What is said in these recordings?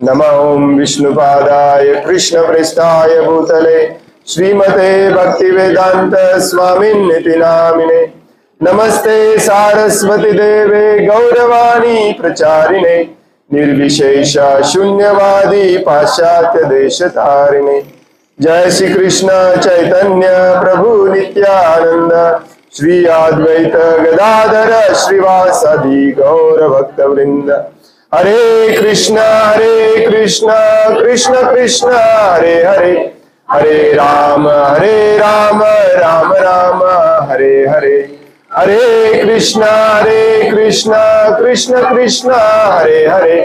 नमः ओं विष्णुपादाय कृष्णप्रेष्ठाय भूतले श्रीमते भक्तिवेदांत स्वामिन्निति नामिने। नमस्ते सारस्वती देवे गौरवाणी प्रचारिणे निर्विशेष शून्यवादी पाश्चात्य देशतारिणे। जय श्री कृष्ण चैतन्य प्रभु नित्यानंद श्री अद्वैत गदाधर श्रीवासादि गौर भक्त वृंद। हरे कृष्ण कृष्ण कृष्ण हरे हरे, हरे राम राम राम हरे हरे। हरे कृष्ण कृष्ण कृष्ण हरे हरे,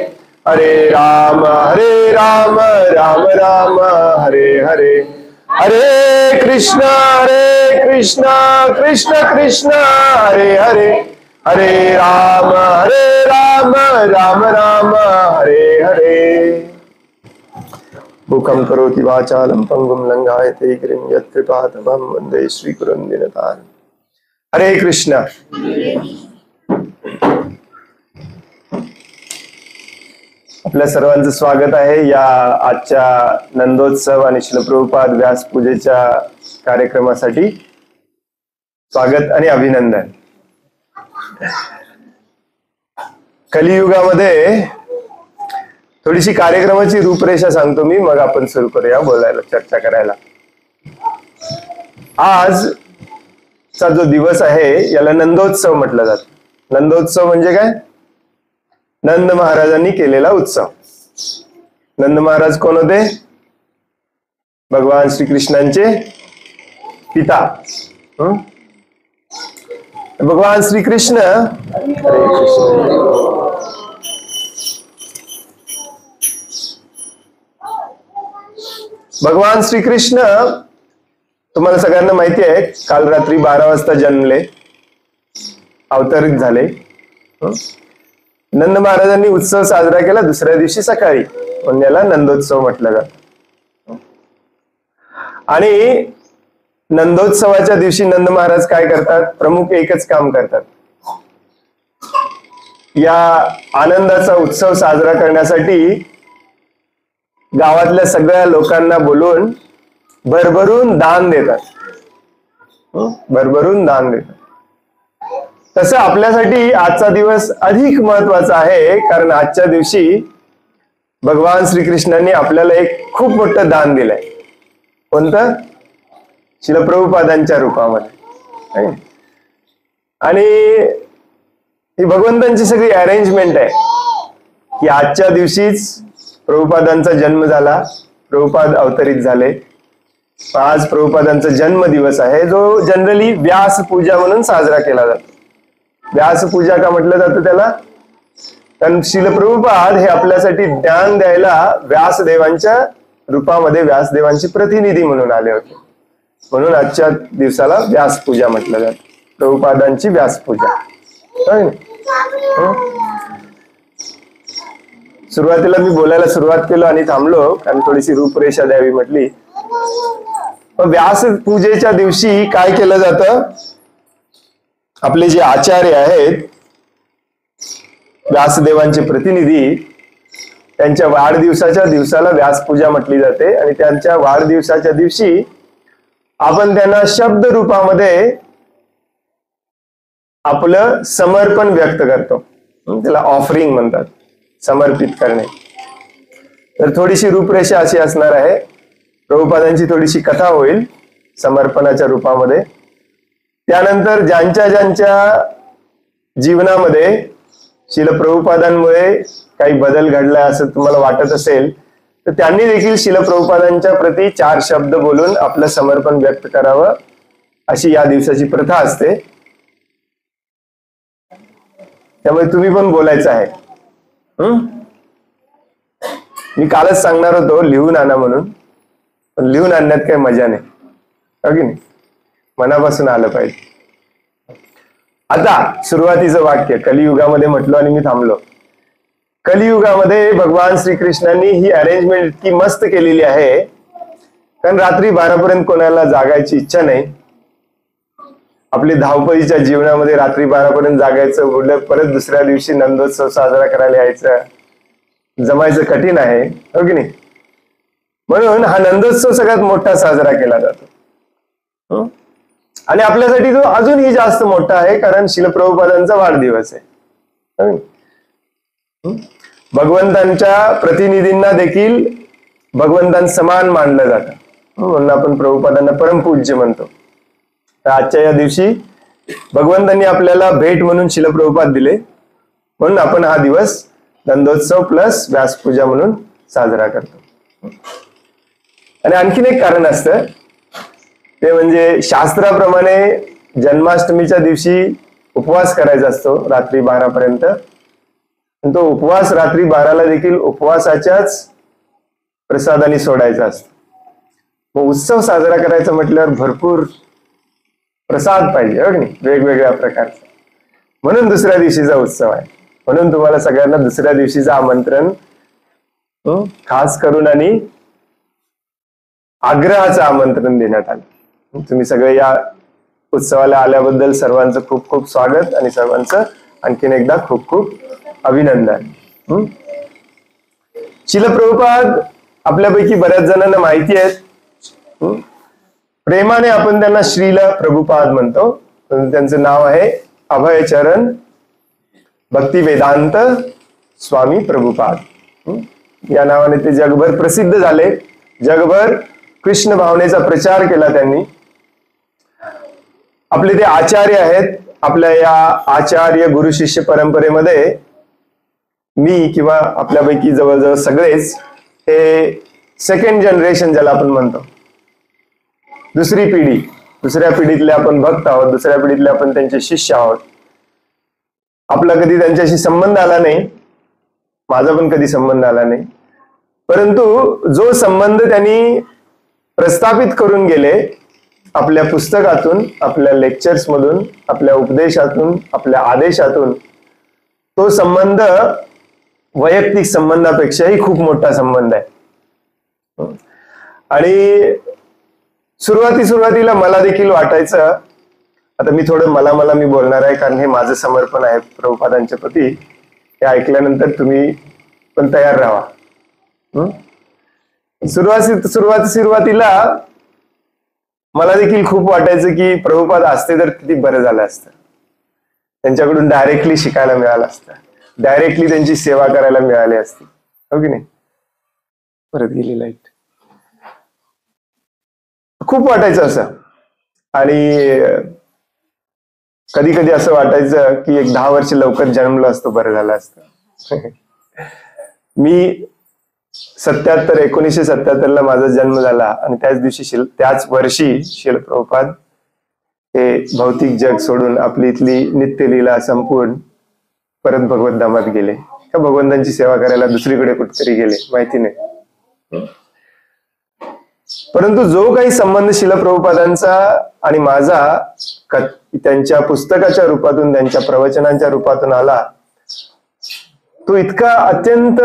हरे राम राम राम हरे हरे। हरे कृष्ण कृष्ण कृष्ण हरे हरे, हरे राम राम राम हरे हरे। मुखं करोति वाचालं पंगुं लंघायते गिरिं यत्कृपातमहं वन्दे श्रीगुरुं दीनतारिणं। हरे कृष्ण। आपल्या सर्वांचं स्वागत आहे या आजच्या नंदोत्सव आणि श्रील प्रभुपाद व्यास पूजेच्या कार्यक्रमासाठी। स्वागत आणि अभिनंदन। कलियुगामध्ये थोडीशी कार्यक्रमाची रूपरेषा सांगतो मी, मग आपण सुरू करूया बोलायला, चर्चा करायला। आज चा जो दिवस आहे याला नंदोत्सव म्हटलं जातं। नंदोत्सव म्हणजे काय? नंद महाराजांनी केलेला उत्सव। नंद महाराज कोण होते? भगवान श्रीकृष्णांचे पिता। भगवान श्रीकृष्ण, हरे कृष्ण, भगवान श्रीकृष्ण तुम्हाला सगळ्यांना माहिती आहे, काल रात्री 12 वाजता जन्मले, अवतरित झाले। नंद महाराजांनी उत्सव साजरा केला दुसऱ्या दिवशी सकाळी, म्हणून याला नंदोत्सव म्हटलं जातं। आणि नंदोत्सवाच्या दिवशी नंद महाराज काय करतात? प्रमुख एकच काम करतात। या आनंदाचा उत्सव साजरा करण्यासाठी गावातल्या सगळ्या लोकांना बोलवून भरभरून दान देतात। भरभरून दान देतात। तसं आपल्यासाठी आजचा दिवस अधिक महत्वाचा आहे, कारण आजच्या दिवशी भगवान श्रीकृष्णांनी आपल्याला एक खूप मोठं दान दिलंय। कोणतं? श्रील प्रभुपादांच्या रूपामध्ये। आणि ही भगवंतांची सगळी अरेंजमेंट आहे की आजच्या दिवशीच प्रभुपादांचा जन्म झाला, प्रभुपाद अवतरित झाले। आज प्रभुपादांचा जन्म दिवस आहे, जो जनरली व्यास पूजा म्हणून साजरा केला जातो। व्यास पूजा का म्हटलं जातं त्याला? कारण श्रील प्रभुपाद हे आपल्यासाठी ज्ञान द्यायला व्यासदेवांच्या रूपामध्ये व्यासदेवांची प्रतिनिधी म्हणून आले होते, म्हणून आजच्या दिवसाला व्यास पूजा म्हटलं जातं। प्रभुपादांची व्यास पूजा। सुरुवातीला मी बोलायला सुरुवात केलो आणि थांबलो, कारण थोडीशी रूपरेषा द्यावी म्हटली। व्यास पूजेच्या दिवशी काय केलं जातं? आपले जे आचार्य आहेत, व्यासदेवांचे प्रतिनिधी, त्यांच्या वाढदिवसाच्या दिवसाला व्यास पूजा म्हटली जाते। आणि त्यांच्या वाढदिवसाच्या दिवशी आपण त्यांना शब्द रूपामध्ये आपलं समर्पण व्यक्त करतो, त्याला ऑफरिंग म्हणतात, समर्पित करणे। तर थोडीशी रूपरेषा अशी असणार आहे, प्रभुपादांची थोडीशी कथा होईल समर्पणाच्या रूपामध्ये। त्यानंतर ज्यांच्या ज्यांच्या जीवनामध्ये श्रील प्रभुपादांमुळे काही बदल घडला असं तुम्हाला वाटत असेल, तर त्यांनी देखील श्रील प्रभुपादांच्या प्रती 4 शब्द बोलून आपलं समर्पण व्यक्त करावं, अशी या दिवसाची प्रथा असते। त्यामुळे तुम्ही पण बोलायचं आहे। मी कालच सांगणार होतो लिहून आणा म्हणून, पण लिहून आणण्यात काही मजा नाही, हो की नाही? मनापासून आलं पाहिजे। आता सुरुवातीचं वाक्य कलियुगामध्ये म्हटलं आणि मी थांबलो। कलियुगामध्ये भगवान श्रीकृष्णांनी ही अरेंजमेंट इतकी मस्त केलेली आहे, कारण रात्री 12 पर्यंत कोणाला जागायची इच्छा नाही। आपली धावपळीच्या जीवनामध्ये रात्री 12 पर्यंत जागायचं, परत दुसऱ्या दिवशी नंदोत्सव साजरा करायला यायचं, जमायचं कठीण आहे, हो की नाही? म्हणून हा नंदोत्सव सगळ्यात मोठा साजरा केला जातो. हं? आणि आपल्यासाठी तो अजूनही जास्त मोठा आहे, कारण शिल प्रभुपादांचा वाढदिवस आहे. भगवंतांच्या प्रतिनिधींना देखील भगवंतांसमान मानलं जातं, म्हणून आपण प्रभुपादांना परमपूज्य म्हणतो. तर आजच्या या दिवशी भगवंतांनी आपल्याला भेट म्हणून शिल प्रभुपाद दिले, म्हणून आपण हा दिवस नंदोत्सव प्लस व्यासपूजा म्हणून साजरा करतो. आणि आणखीन एक कारण असतं, ते म्हणजे शास्त्राप्रमाणे जन्माष्टमीच्या दिवशी उपवास करायचा असतो रात्री 12 पर्यंत. तो उपवास रात्री 12ला देखील उपवासाच्याच प्रसादाने सोडायचा असतो. मग उत्सव साजरा करायचा म्हटल्यावर भरपूर प्रसाद पाहिजे, हो की नाही, वेगवेगळ्या प्रकारचा. म्हणून दुसऱ्या दिवशीचा उत्सव आहे. म्हणून तुम्हाला सगळ्यांना दुसऱ्या दिवशीचं आमंत्रण खास करून आणि आग्रहाचं आमंत्रण देण्यात आलं. तुम्ही सगळे या उत्सवाला आल्याबद्दल सर्वांचं खूप खूप स्वागत आणि सर्वांचं आणखीन एकदा खूप खूप अभिनंदन. शिल प्रभुपाद आपल्यापैकी बऱ्याच जणांना माहिती आहेत. प्रेमाने आपण त्यांना श्रील प्रभुपाद म्हणतो. त्यांचं नाव आहे अभयचरण भक्ती वेदांत स्वामी प्रभुपाद. या नावाने ते जगभर प्रसिद्ध झाले. जगभर कृष्ण भावनेचा प्रचार केला त्यांनी. आपले ते आचार्य आहेत. आपल्या या आचार्य गुरु शिष्य परंपरेमध्ये मी किंवा आपल्यापैकी जवळजवळ सगळेच हे सेकंड जनरेशन ज्याला आपण म्हणतो, दुसरी पिढी, दुसऱ्या पिढीतले आपण भक्त आहोत, दुसऱ्या पिढीतले आपण त्यांचे शिष्य आहोत. आपला कधी त्यांच्याशी संबंध आला नाही, माझा पण कधी संबंध आला नाही, परंतु जो संबंध त्यांनी प्रस्थापित करून गेले आपल्या पुस्तकातून, आपल्या लेक्चर्स मधून, आपल्या उपदेशातून, आपल्या आदेशातून, तो संबंध वैयक्तिक संबंधापेक्षाही खूप मोठा संबंध आहे. आणि सुरुवातीला मला देखील वाटायचं, आता मी थोडं मला मी बोलणार आहे, कारण हे माझं समर्पण आहे प्रभुपादांच्या प्रती. हे ऐकल्यानंतर तुम्ही पण तयार राहा. सुरुवातीला मला देखील खूप वाटायचं की प्रभुपाद असते तर किती बरं झालं असतं. त्यांच्याकडून डायरेक्टली शिकायला मिळालं असतं, डायरेक्टली त्यांची सेवा करायला मिळाली असती, हो की नाही? परत गेली लाईट. खूप वाटायचं असं. आणि कधी कधी असं वाटायचं की एक 10 वर्ष लवकर जन्मलं असतं बरं झालं असतं. मी 1977ला माझा जन्म झाला आणि त्याच वर्षी शिल प्रभुपाद हे भौतिक जग सोडून आपली इथली नित्यलीला संपूर्ण परत भगवत धामात गेले. का भगवंतांची सेवा करायला दुसरीकडे कुठेतरी गेले, माहिती नाही. परंतु जो काही संबंध शिल प्रभुपादांचा आणि माझा त्यांच्या पुस्तकाच्या रूपातून, त्यांच्या प्रवचनांच्या रूपातून आला, तो इतका अत्यंत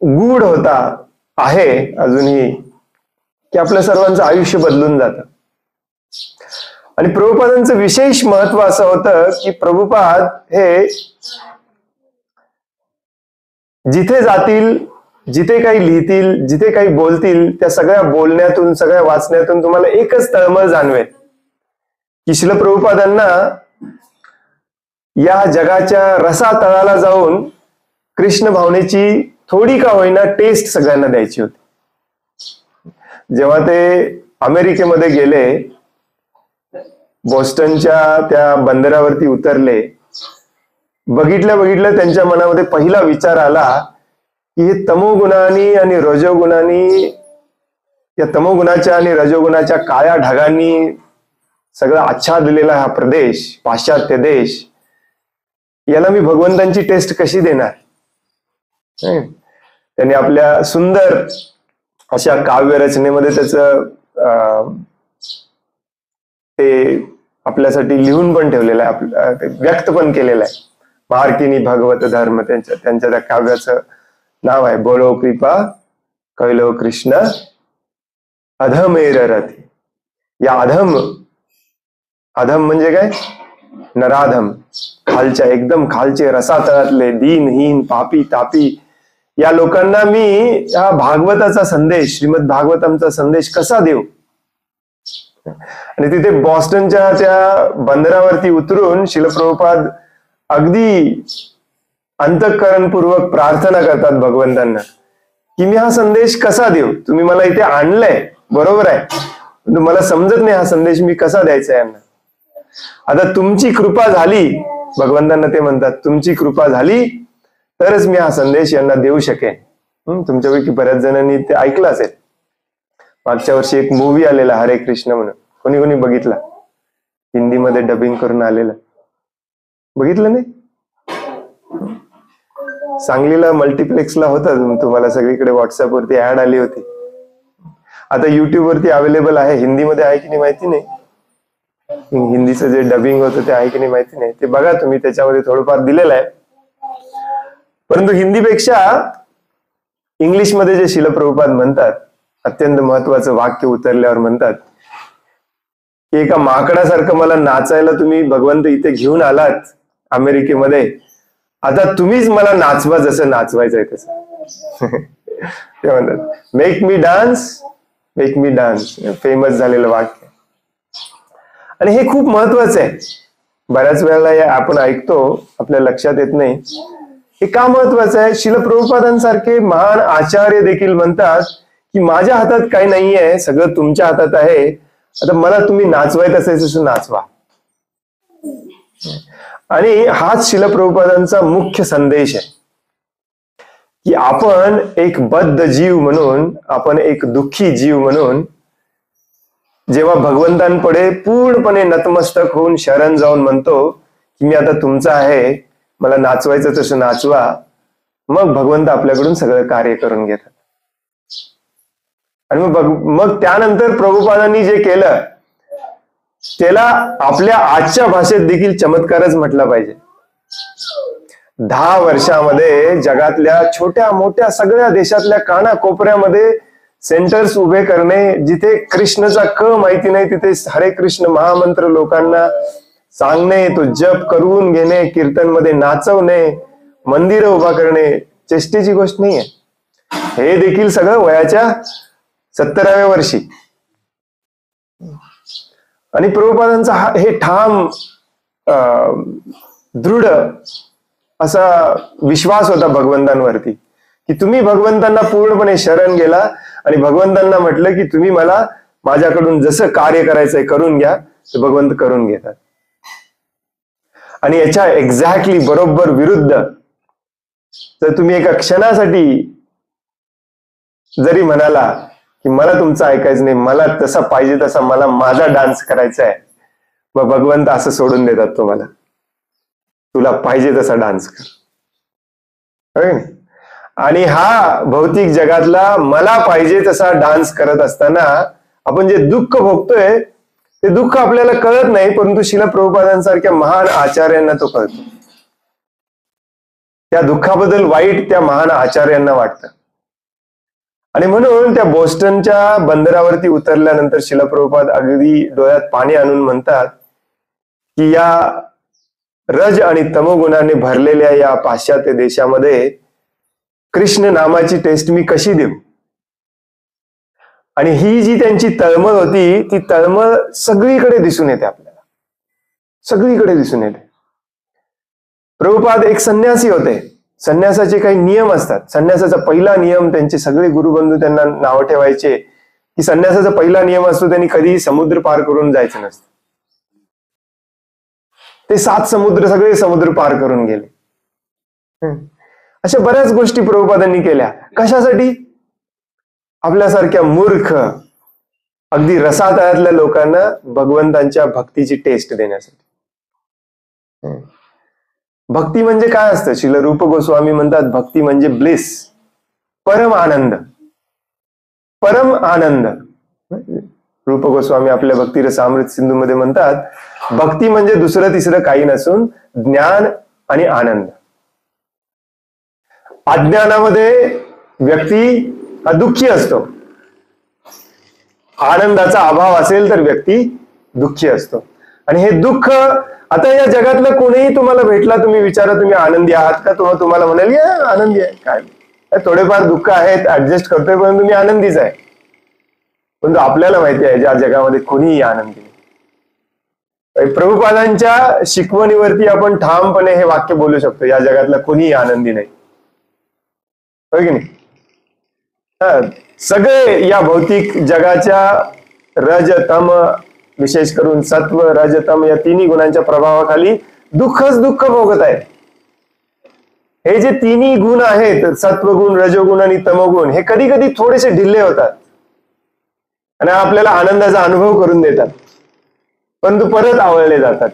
गूढ होता, आहे अजूनही, की आपल्या सर्वांचं आयुष्य बदलून जातं. आणि प्रभुपादांचं विशेष महत्व असं होतं की प्रभुपाद हे जिथे जातील, जिथे काही लिहितील, जिथे काही बोलतील, त्या सगळ्या बोलण्यातून, सगळ्या वाचण्यातून तुम्हाला एकच तळमळ जाणवेल की शिल प्रभुपादांना या जगाच्या रसातळाला जाऊन कृष्ण भावनेची थोडी का होईना टेस्ट सगळ्यांना द्यायची होती. जेव्हा ते अमेरिकेमध्ये गेले, बोस्टनच्या त्या बंदरावरती उतरले, बघितल्या त्यांच्या मनामध्ये पहिला विचार आला की हे तमोगुणांनी आणि रजोगुणांनी, या तमोगुणाच्या आणि रजोगुणाच्या काळ्या ढगांनी सगळा आच्छादलेला हा प्रदेश, पाश्चात्य देश, याला मी भगवंतांची टेस्ट कशी देणार? त्यांनी आपल्या सुंदर अशा काव्य रचनेमध्ये त्याचं ते आपल्यासाठी लिहून पण ठेवलेलं आहे, ते व्यक्त पण केलेलं आहे. महार्किनी भागवत धर्म त्यांच्या त्या काव्याचं नाव आहे बोलो कृपा कैलो कृष्ण अधमेर रथी. या अधम म्हणजे काय? नराधम, खालच्या, एकदम खालचे, रसातळातले, दीनहीन, पापी तापी या लोकांना मी हा भागवताचा संदेश, श्रीमद भागवतमचा संदेश कसा देऊ? आणि तिथे बॉस्टनच्या त्या बंदरावरती उतरून शिल प्रभुपाद अगदी अंतःकरणपूर्वक प्रार्थना करतात भगवंतांना की मी हा संदेश कसा देऊ? तुम्ही मला इथे आणलंय, बरोबर आहे, पण मला समजत नाही हा संदेश मी कसा द्यायचा यांना. आता तुमची कृपा झाली, भगवंतांना ते म्हणतात, तुमची कृपा झाली तरच मी हा संदेश यांना देऊ शकेन. तुमच्यापैकी बऱ्याच जणांनी ते ऐकलं असेल. मागच्या वर्षी एक मूवी आलेला हरे कृष्ण म्हणून, कोणी कोणी बघितला? हिंदीमध्ये डबिंग करून आलेलं, बघितलं नाही? सांगलीला मल्टिप्लेक्सला होता, तुम्हाला सगळीकडे व्हॉट्सअपवरती ऍड आली होती. आता युट्यूब वरती अवेलेबल आहे. हिंदीमध्ये आहे की नाही माहिती नाही, हिंदीचं जे डबिंग होतं ते आहे की नाही माहिती नाही, ते बघा तुम्ही, त्याच्यामध्ये थोडंफार दिलेलं आहे. परंतु हिंदीपेक्षा इंग्लिशमध्ये जे शिल प्रभुपाद म्हणतात, अत्यंत महत्वाचं वाक्य उतरल्यावर म्हणतात की एका माकडासारखं मला नाचायला तुम्ही भगवंत इथे घेऊन आलात अमेरिकेमध्ये, आता तुम्हीच मला नाचवा जसं नाचवायचंय तसं. ते म्हणतात make me dance, make me dance, famous झालेलं वाक्य. आणि हे खूप महत्वाचं आहे. बऱ्याच वेळेला आपण ऐकतो, आपल्या लक्षात येत नाही. हे का महत्वाचं आहे? शिल प्रभुपादांसारखे महान आचार्य देखील म्हणतात की माझ्या हातात काही नाहीये, सगळं तुमच्या हातात आहे, आता मला तुम्ही नाचवायत असेल तसं नाचवा. आणि हाच शिल प्रभुपादांचा मुख्य संदेश आहे की आपण एक बद्ध जीव म्हणून, आपण एक दुःखी जीव म्हणून जेव्हा भगवंतांपुढे पूर्णपणे नतमस्तक होऊन शरण जाऊन म्हणतो की मी आता तुमचा आहे, मला नाचवायचं तसं नाचवा, मग भगवंत आपल्याकडून सगळं कार्य करून घेतात. आणि मग त्यानंतर प्रभुपादांनी जे केलं त्याला आपल्या आजच्या भाषेत देखील चमत्कारच म्हटला पाहिजे. 10 वर्षामध्ये जगातल्या छोट्या मोठ्या सगळ्या देशातल्या कानाकोपऱ्यामध्ये सेंटर्स उभे करणे, जिथे कृष्णचा क माहिती नाही तिथे हरे कृष्ण महामंत्र लोकांना सांगणे, तो जप करून घेणे, कीर्तनमध्ये नाचवणे, मंदिरं उभा करणे चेष्टेची गोष्ट नाहीये. हे देखील सगळं वयाच्या 70व्या वर्षी. आणि प्रभुपादांचा हे ठाम दृढ असा विश्वास होता भगवंतांवरती की तुम्ही भगवंतांना पूर्णपणे शरण गेला आणि भगवंतांना म्हटलं की तुम्ही मला माझ्याकडून जसं कार्य करायचंय करून घ्या, ते भगवंत करून घेतात. आणि याच्या एक्झॅक्टली बरोबर विरुद्ध जर तुम्ही एका क्षणासाठी जरी म्हणाला की मला तुमचं ऐकायचं नाही, मला तसा पाहिजे तसा मला माझा डान्स करायचा आहे, मग भगवंत असं सोडून देतात तुम्हाला, तुला पाहिजे तसा डान्स कर. आणि हा भौतिक जगातला मला पाहिजे तसा डान्स करत असताना आपण जे दुःख भोगतोय ते दुःख आपल्याला कळत नाही, परंतु शिल प्रभुपादांसारख्या महान आचार्यांना तो कळतो. त्या दुःखाबद्दल वाईट त्या महान आचार्यांना वाटतं. आणि म्हणून त्या बोस्टनच्या बंदरावरती उतरल्यानंतर शिल प्रभुपाद अगदी डोळ्यात पाणी आणून म्हणतात की या रज आणि तमोगुणाने भरलेल्या या पाश्चात्य देशामध्ये कृष्ण नामाची टेस्ट मी कशी देऊ? आणि ही जी त्यांची तळमळ होती, ती तळमळ सगळीकडे दिसून येते, आपल्याला सगळीकडे दिसून येते. प्रभुपाद एक संन्यासी होते. संन्यासाचे काही नियम असतात. संन्यासाचा पहिला नियम, त्यांचे सगळे गुरुबंधू त्यांना नाव ठेवायचे की संन्यासाचा पहिला नियम असतो त्यांनी कधीही समुद्र पार करून जायचं नसतं. ते 7 समुद्र, सगळे समुद्र पार करून गेले. अशा बऱ्याच गोष्टी प्रभुपादांनी केल्या. कशासाठी? आपल्यासारख्या मूर्ख अगदी रसातळातल्या लोकांना भगवंतांच्या भक्तीची टेस्ट देण्यासाठी. भक्ती म्हणजे काय असतं? श्रील रूप गोस्वामी म्हणतात भक्ती म्हणजे ब्लिस, परम आनंद, परम आनंद. रूप गोस्वामी आपल्या भक्ती रसामृत सिंधू मध्ये म्हणतात भक्ती म्हणजे दुसरं तिसरं काही नसून ज्ञान आणि आनंद. अज्ञानामध्ये व्यक्ती हा दुःखी असतो, आनंदाचा अभाव असेल तर व्यक्ती दुःखी असतो. आणि हे दुःख आता या जगातलं कोणीही तुम्हाला भेटला, तुम्ही विचारा तुम्ही आनंदी आहात का, तुम्हाला म्हणाल आनंदी आहे काय, थोडेफार दुःख आहेत, ऍडजस्ट करतोय, परंतु मी आनंदीच आहे. परंतु आपल्याला माहिती आहे ज्या जगामध्ये कोणीही आनंदी नाही. प्रभुपादांच्या शिकवणीवरती आपण ठामपणे हे वाक्य बोलू शकतो, या जगातला कोणीही आनंदी नाही. हो की नाही? सगळे या भौतिक जगाच्या रज तम, विशेष करून सत्व रज तम या तिन्ही गुणांच्या प्रभावाखाली दुःखच दुःख भोगत आहे. हे जे तिन्ही गुण आहेत, सत्वगुण, रजोगुण आणि तमोगुण, हे कधी कधी थोडेसे ढिल्ले होतात आणि आपल्याला आनंदाचा अनुभव करून देतात, परंतु परत आवळले जातात.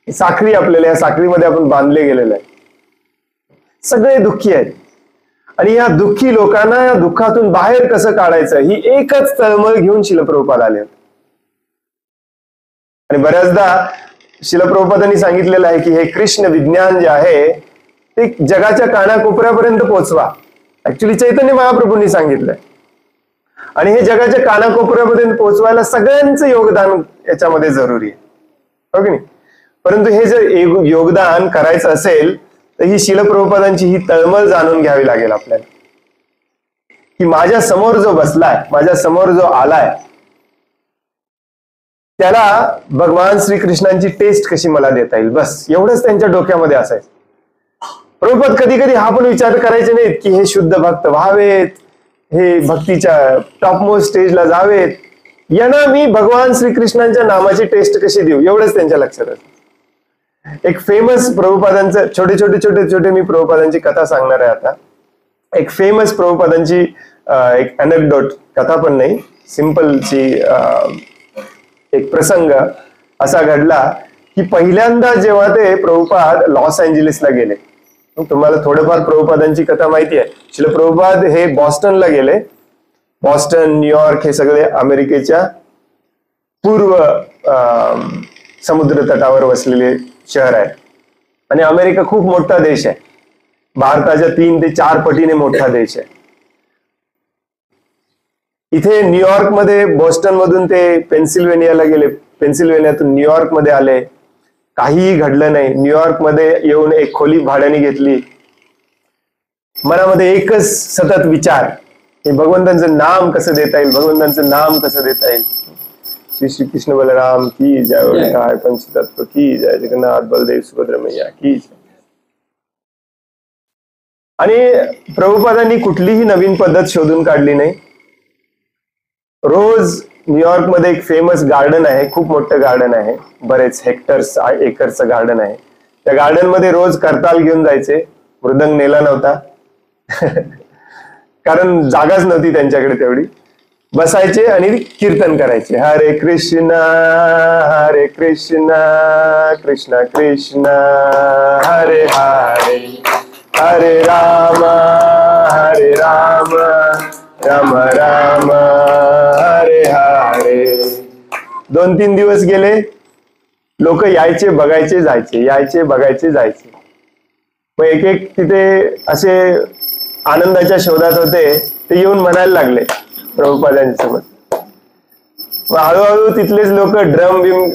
साखळी, आपल्याला या साखळीमध्ये आपण बांधले गेलेले आहे. सगळे दुःखी आहेत आणि या दुःखी लोकांना या दुःखातून बाहेर कसं काढायचं ही एकच तळमळ घेऊन शिल प्रभुपाद आले होते. आणि बऱ्याचदा शिल प्रभुपादांनी सांगितलेलं आहे की हे कृष्ण विज्ञान जे आहे ते जगाच्या कानाकोपऱ्यापर्यंत पोहोचवा. ऍक्च्युली चैतन्य महाप्रभूंनी सांगितलंय आणि हे जगाच्या कानाकोपऱ्यापर्यंत पोहोचवायला सगळ्यांचं योगदान याच्यामध्ये जरुरी आहे. हो की नाही? परंतु हे जर योगदान करायचं असेल तर ही शिल प्रभुपादांची ही तळमळ जाणून घ्यावी लागेल आपल्याला, की माझ्या समोर जो बसलाय, माझ्या समोर जो आलाय, त्याला भगवान श्रीकृष्णांची टेस्ट कशी मला देता येईल, बस एवढंच त्यांच्या डोक्यामध्ये असायचं. प्रभुपाद कधी कधी हा पण विचार करायचे नाहीत की हे शुद्ध भक्त व्हावेत, हे भक्तीच्या टॉपमोस्ट स्टेजला जावेत, यांना मी भगवान श्रीकृष्णांच्या नामाची टेस्ट कशी देऊ, एवढंच त्यांच्या लक्षात असतं. एक फेमस प्रभुपादांचं छोटे मी प्रभुपादांची कथा सांगणार आहे आता. एक फेमस प्रभुपादांची एक अनेक्डोट, कथा पण नाही, सिंपलची एक प्रसंग असा घडला की पहिल्यांदा जेव्हा ते प्रभुपाद लॉस एंजेलिसला गेले, तुम्हाला थोडंफार प्रभुपादांची कथा माहिती आहे. शिल प्रभुपाद हे बॉस्टनला गेले. बॉस्टन, न्यूयॉर्क हे सगळे अमेरिकेच्या पूर्व समुद्र तटावर वसलेले शहर आहे आणि अमेरिका खूप मोठा देश आहे. भारताच्या 3 ते 4 पटीने मोठा देश आहे. इथे न्यूयॉर्क मध्ये, बॉस्टन मधून ते पेन्सिल्व्हेनियाला गेले, पेन्सिल्व्हेनियातून न्यूयॉर्क मध्ये आले, काहीही घडलं नाही. न्यूयॉर्क मध्ये येऊन एक खोली भाड्याने घेतली. मनामध्ये एकच सतत विचार, हे भगवंतांचं नाम कसं देता येईल, भगवंतांचं नाम कसं देता येईल. श्री श्री कृष्ण बलराम की जय, काय पंचतत्व की जय, जगन्नाथ बलदेव सुभद्रा मैया की जय. आणि प्रभुपादांनी कुठलीही नवीन पद्धत शोधून काढली नाही. रोज न्यूयॉर्क मध्ये एक फेमस गार्डन आहे, खूप मोठं गार्डन आहे, बरेच हेक्टर्स एकरचं गार्डन आहे. त्या गार्डन मध्ये रोज करताल घेऊन जायचे. मृदंग नेला नव्हता कारण जागाच नव्हती त्यांच्याकडे तेवढी. बसायचे आणि कीर्तन करायचे, हरे कृष्ण कृष्ण कृष्ण हरे हरे, हरे राम राम राम हरे हरे. 2-3 दिवस गेले. लोक यायचे, बघायचे, जायचे, यायचे, बघायचे, जायचे. मग एक तिथे असे आनंदाच्या शोधात होते, ते येऊन म्हणायला लागले प्रभुपादांसोबत. मग हळूहळू तिथलेच लोक ड्रम बिम,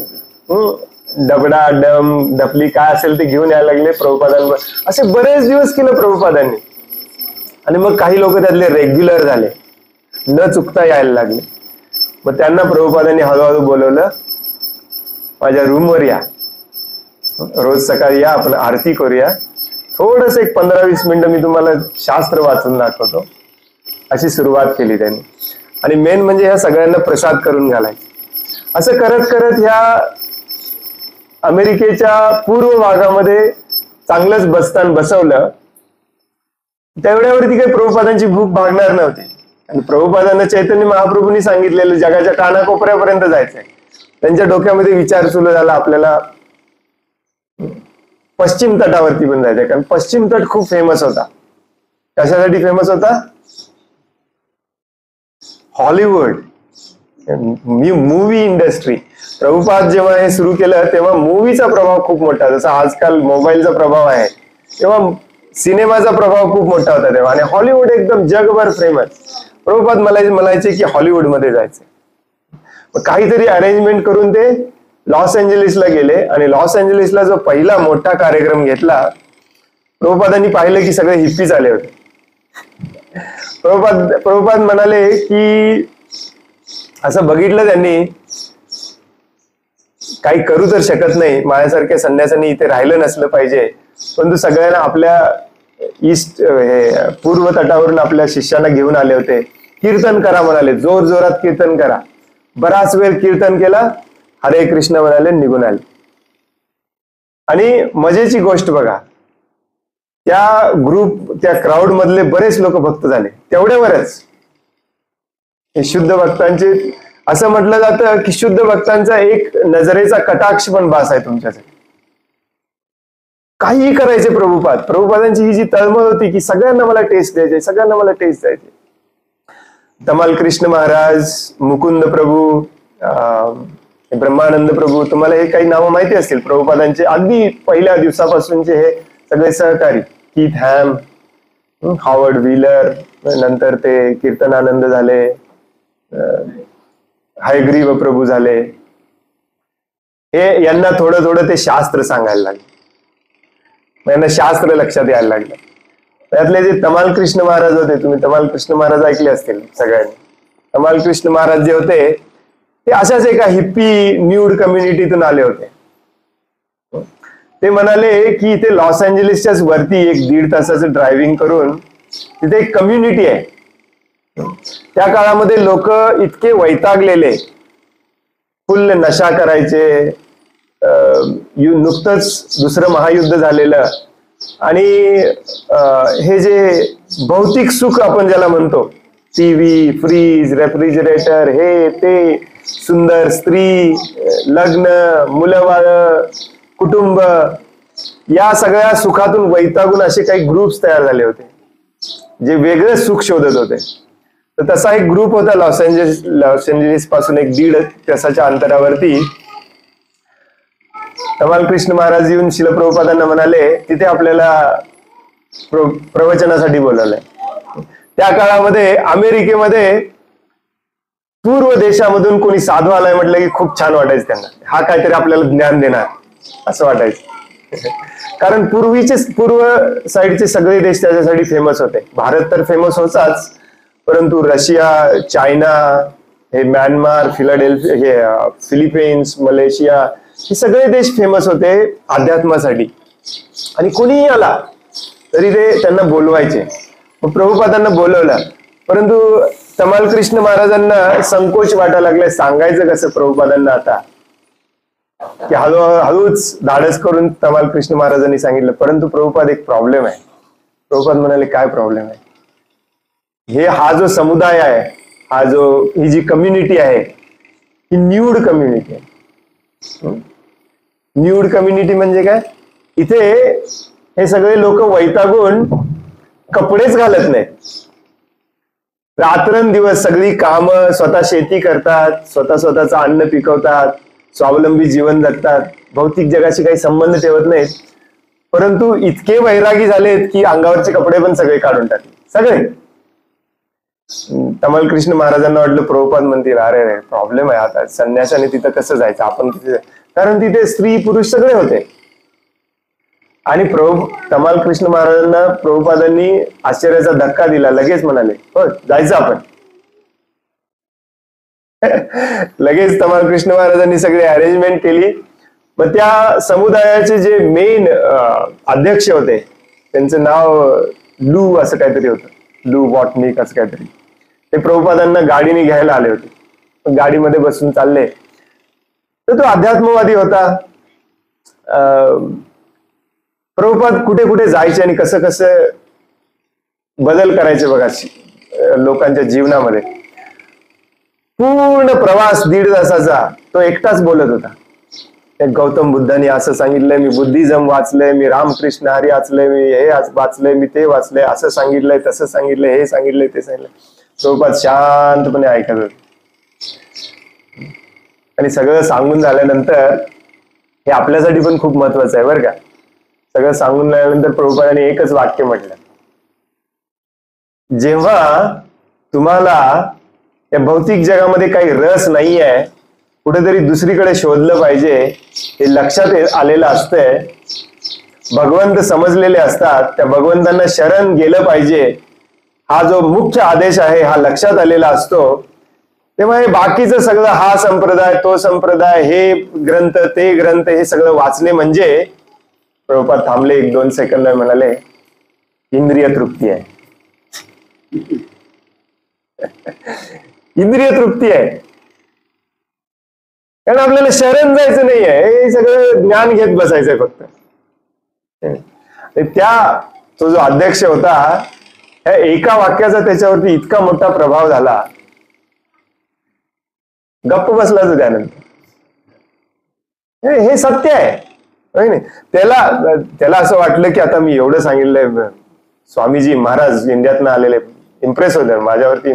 डबडा, डम, डपली काय असेल ते घेऊन यायला लागले प्रभुपादांवर. असे बरेच दिवस केलं प्रभुपादांनी. आणि मग काही लोक त्यातले रेग्युलर झाले, न चुकता यायला लागले. मग त्यांना प्रभुपादांनी हळूहळू बोलवलं, माझ्या रूमवर या, रोज सकाळी या, आपण आरती करूया, थोडस एक 15-20 मिनिटं मी तुम्हाला शास्त्र वाचून दाखवतो. अशी सुरुवात केली त्यांनी. आणि मेन म्हणजे ह्या सगळ्यांना प्रसाद करून घालायचे. असं करत करत ह्या अमेरिकेच्या पूर्व भागामध्ये चांगलंच बसतान बसवलं. तेवढ्यावरती काही प्रभुपादांची भूक भागणार नव्हती. आणि प्रभुपादांना चैतन्य महाप्रभूंनी सांगितलेलं जगाच्या कानाकोपऱ्यापर्यंत जायचंय. त्यांच्या डोक्यामध्ये विचार सुरू झाला, आपल्याला पश्चिम तटावरती पण जायचंय. कारण पश्चिम तट खूप फेमस होता. कशासाठी फेमस होता? Hollywood, movie industry. प्रभुपाद जेव्हा हे सुरू केलं तेव्हा मूवीचा प्रभाव खूप मोठा, जसा आजकाल मोबाईलचा प्रभाव आहे, तेव्हा सिनेमाचा प्रभाव खूप मोठा होता तेव्हा. आणि हॉलिवूड एकदम जगभर फेमस. प्रभुपाद म्हणायचे की हॉलिवूड मध्ये जायचे. मग काहीतरी अरेंजमेंट करून ते लॉस एंजेलिसला गेले. आणि लॉस एंजेलिसला जो पहिला मोठा कार्यक्रम घेतला, प्रभुपादांनी पाहिलं की सगळे हिप्पीज आले होते. प्रभुपाद म्हणाले की असं बघितलं त्यांनी, काही करू तर शकत नाही, माझ्यासारख्या संन्यासांनी इथे राहिलं नसलं पाहिजे, परंतु सगळ्यांना आपल्या पूर्व तटावरून आपल्या शिष्यांना घेऊन आले होते. कीर्तन करा म्हणाले, जोर जोरात कीर्तन करा. बराच वेळ कीर्तन केला, हरे कृष्ण म्हणाले, निघून आले. आणि मजेची गोष्ट बघा, त्या क्राऊड मधले बरेच लोक भक्त झाले तेवढ्यावरच. हे शुद्ध भक्तांचे, असं म्हटलं जातं की शुद्ध भक्तांचा एक नजरेचा कटाक्ष पण भास आहे तुमच्यासाठी. काहीही करायचे प्रभुपादांची ही जी तळमळ होती की सगळ्यांना मला टेस्ट द्यायचे, सगळ्यांना मला टेस्ट द्यायचे. तमाल कृष्ण महाराज, मुकुंद प्रभू, ब्रह्मानंद प्रभू, तुम्हाला हे काही नावं माहिती असतील प्रभुपादांचे. अगदी पहिल्या दिवसापासूनचे हे सगळे सहकारी, कीथ हॅम, हॉवर्ड व्हीलर, नंतर ते कीर्तनानंद झाले, हयग्रीव प्रभू झाले. हे यांना थोडं थोडं ते शास्त्र सांगायला लागले, यांना शास्त्र लक्षात यायला लागलं. त्यातले जे तमाल कृष्ण महाराज होते, तुम्ही तमाल कृष्ण महाराज ऐकले असतील सगळ्यांनी. तमाल कृष्ण महाराज जे होते ते अशाच एका हिप्पी न्यूड कम्युनिटीतून आले होते. ते म्हणाले की इथे लॉस एंजलिसच्याच वरती 1-1.5 तासाचं ड्रायव्हिंग करून तिथे एक कम्युनिटी आहे. त्या काळामध्ये लोक इतके वैतागलेले, फुल नशा करायचे, नुकतंच दुसरं महायुद्ध झालेलं, आणि हे जे भौतिक सुख आपण ज्याला म्हणतो, टीव्ही, फ्रीज, रेफ्रिजरेटर, हे ते, सुंदर स्त्री, लग्न, मुलं बाळ, कुटुंब, या सगळ्या सुखातून वैतागून असे काही ग्रुप्स तयार झाले होते जे वेगळे सुख शोधत होते. तर तसा एक ग्रुप होता लॉस एंजलिस पासून 1-1.5 तासाच्या अंतरावरती. तमाल कृष्ण महाराज येऊन शिल प्रभुपादांना म्हणाले, तिथे आपल्याला प्रवचनासाठी बोलवलंय. त्या काळामध्ये अमेरिकेमध्ये पूर्व देशामधून कोणी साधू आलाय म्हटलं की खूप छान वाटायचं त्यांना, हा काहीतरी आपल्याला ज्ञान देणार असं वाटायचं. कारण पूर्व साईडचे सगळे देश त्याच्यासाठी फेमस होते. भारत तर फेमस होताच, परंतु रशिया, चायना, हे म्यानमार, फिलिपिन्स, मलेशिया, हे सगळे देश फेमस होते अध्यात्मासाठी. आणि कोणीही आला तरी ते त्यांना बोलवायचे. मग प्रभुपादांना बोलवलं, परंतु तमाल कृष्ण महाराजांना संकोच वाटायला लागलाय, सांगायचं कसं प्रभुपादांना आता, की हळूच धाडस करून तमाल कृष्ण महाराजांनी सांगितलं. परंतु प्रभुपाद, एक प्रॉब्लेम आहे. प्रभुपाद म्हणाले, काय प्रॉब्लेम आहे? हा जो समुदाय आहे, ही जी कम्युनिटी आहे, ही न्यूड कम्युनिटी आहे. न्यूड कम्युनिटी म्हणजे काय? इथे हे सगळे लोक वैतागून कपडेच घालत नाहीत, रात्रंदिवस सगळी कामं, स्वतः शेती करतात, स्वतःचं अन्न पिकवतात, स्वावलंबी जीवन जगतात, भौतिक जगाशी काही संबंध ठेवत नाहीत. परंतु इतके वैरागी झालेत की अंगावरचे कपडे पण सगळे काढून टाकले, सगळे. तमाल कृष्ण महाराजांना वाटलं प्रभुपाद म्हणतील, अरे प्रॉब्लेम आहे आता, संन्यासाने तिथं कसं जायचं आपण तिथे, कारण तिथे स्त्री पुरुष सगळे होते. आणि तमाल कृष्ण महाराजांना प्रभुपादांनी आश्चर्याचा धक्का दिला. लगेच म्हणाले, हो जायचं आपण. लगेच तमाल कृष्ण महाराजांनी सगळी अरेंजमेंट केली. मग त्या समुदायाचे जे मेन अध्यक्ष होते, त्यांचं नाव लू असं काहीतरी होतं, लू वॉटनिक असं काहीतरी, ते प्रभुपादांना गाडीने घ्यायला आले होते. गाडीमध्ये बसून चालले. तर तो अध्यात्मवादी होता. प्रभुपाद कुठे कुठे जायचे आणि कसं कसं बदल करायचे बघा लोकांच्या जीवनामध्ये. पूर्ण प्रवास 1.5 तासाचा तो एकटाच बोलत होता. गौतम बुद्धांनी असं सांगितलंय, मी बुद्धिझम वाचलंय, मी रामकृष्ण हरी वाचलंय, मी हे वाचलंय, मी ते वाचलंय, असं सांगितलंय, तसं सांगितलंय, हे सांगितलंय, ते सांगितलंय. प्रभुपाद शांतपणे ऐकत होते. आणि सगळं सांगून झाल्यानंतर, हे आपल्यासाठी पण खूप महत्वाचं आहे बरं का, सगळं सांगून झाल्यानंतर प्रभुपादांनी एकच वाक्य म्हटलं, जेव्हा तुम्हाला या भौतिक जगामध्ये काही रस नाही आहे, कुठेतरी दुसरीकडे शोधलं पाहिजे, हे लक्षात आलेलं असतंय, भगवंत समजलेले असतात, त्या भगवंतांना शरण गेलं पाहिजे, हा जो मुख्य आदेश आहे हा लक्षात आलेला असतो, तेव्हा हे बाकीचं सगळं, हा संप्रदाय तो संप्रदाय, हे ग्रंथ ते ग्रंथ, हे सगळं वाचणे म्हणजे, प्रभुपाद थांबले 1-2 सेकंद म्हणाले, इंद्रिय तृप्ती आहे. इंद्रिय तृप्ती आहे. कारण आपल्याला शरण जायचं नाही आहे, हे सगळं ज्ञान घेत बसायचंय फक्त. तो जो अध्यक्ष होता, ह्या एका वाक्याचा त्याच्यावरती इतका मोठा प्रभाव झाला, गप्प बसला तो त्यानंतर. हे सत्य आहे. त्याला असं वाटलं की आता मी एवढं सांगितलंय, स्वामीजी महाराज इंडियातनं आलेले इम्प्रेस होते माझ्यावरती.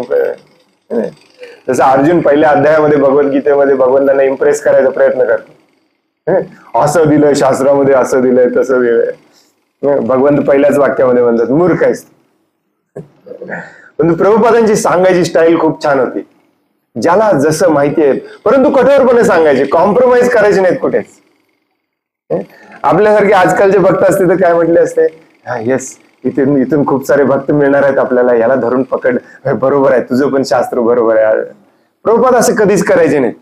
जसं अर्जुन पहिल्या अध्यायामध्ये भगवद्गीतेमध्ये भगवंतांना इम्प्रेस करायचा प्रयत्न करतो, असं दिलंय शास्त्रामध्ये, असं दिलंय, तसं दिलंय. भगवंत पहिल्याच वाक्यामध्ये म्हणतात मूर्ख आहेस. पण प्रभुपादांची सांगायची स्टाईल खूप छान होती, ज्याला जसं माहिती आहे, परंतु कठोरपणे सांगायचे, कॉम्प्रोमाइज करायचे नाहीत कुठेच. आपल्यासारखे आजकालचे भक्त असते तर काय म्हटले असते, हा येस, इथून खूप सारे भक्त मिळणार आहेत आपल्याला, याला धरून पकड, बरोबर आहे, तुझं पण शास्त्र बरोबर आहे. प्रभुपाद असं कधीच करायचे नाही.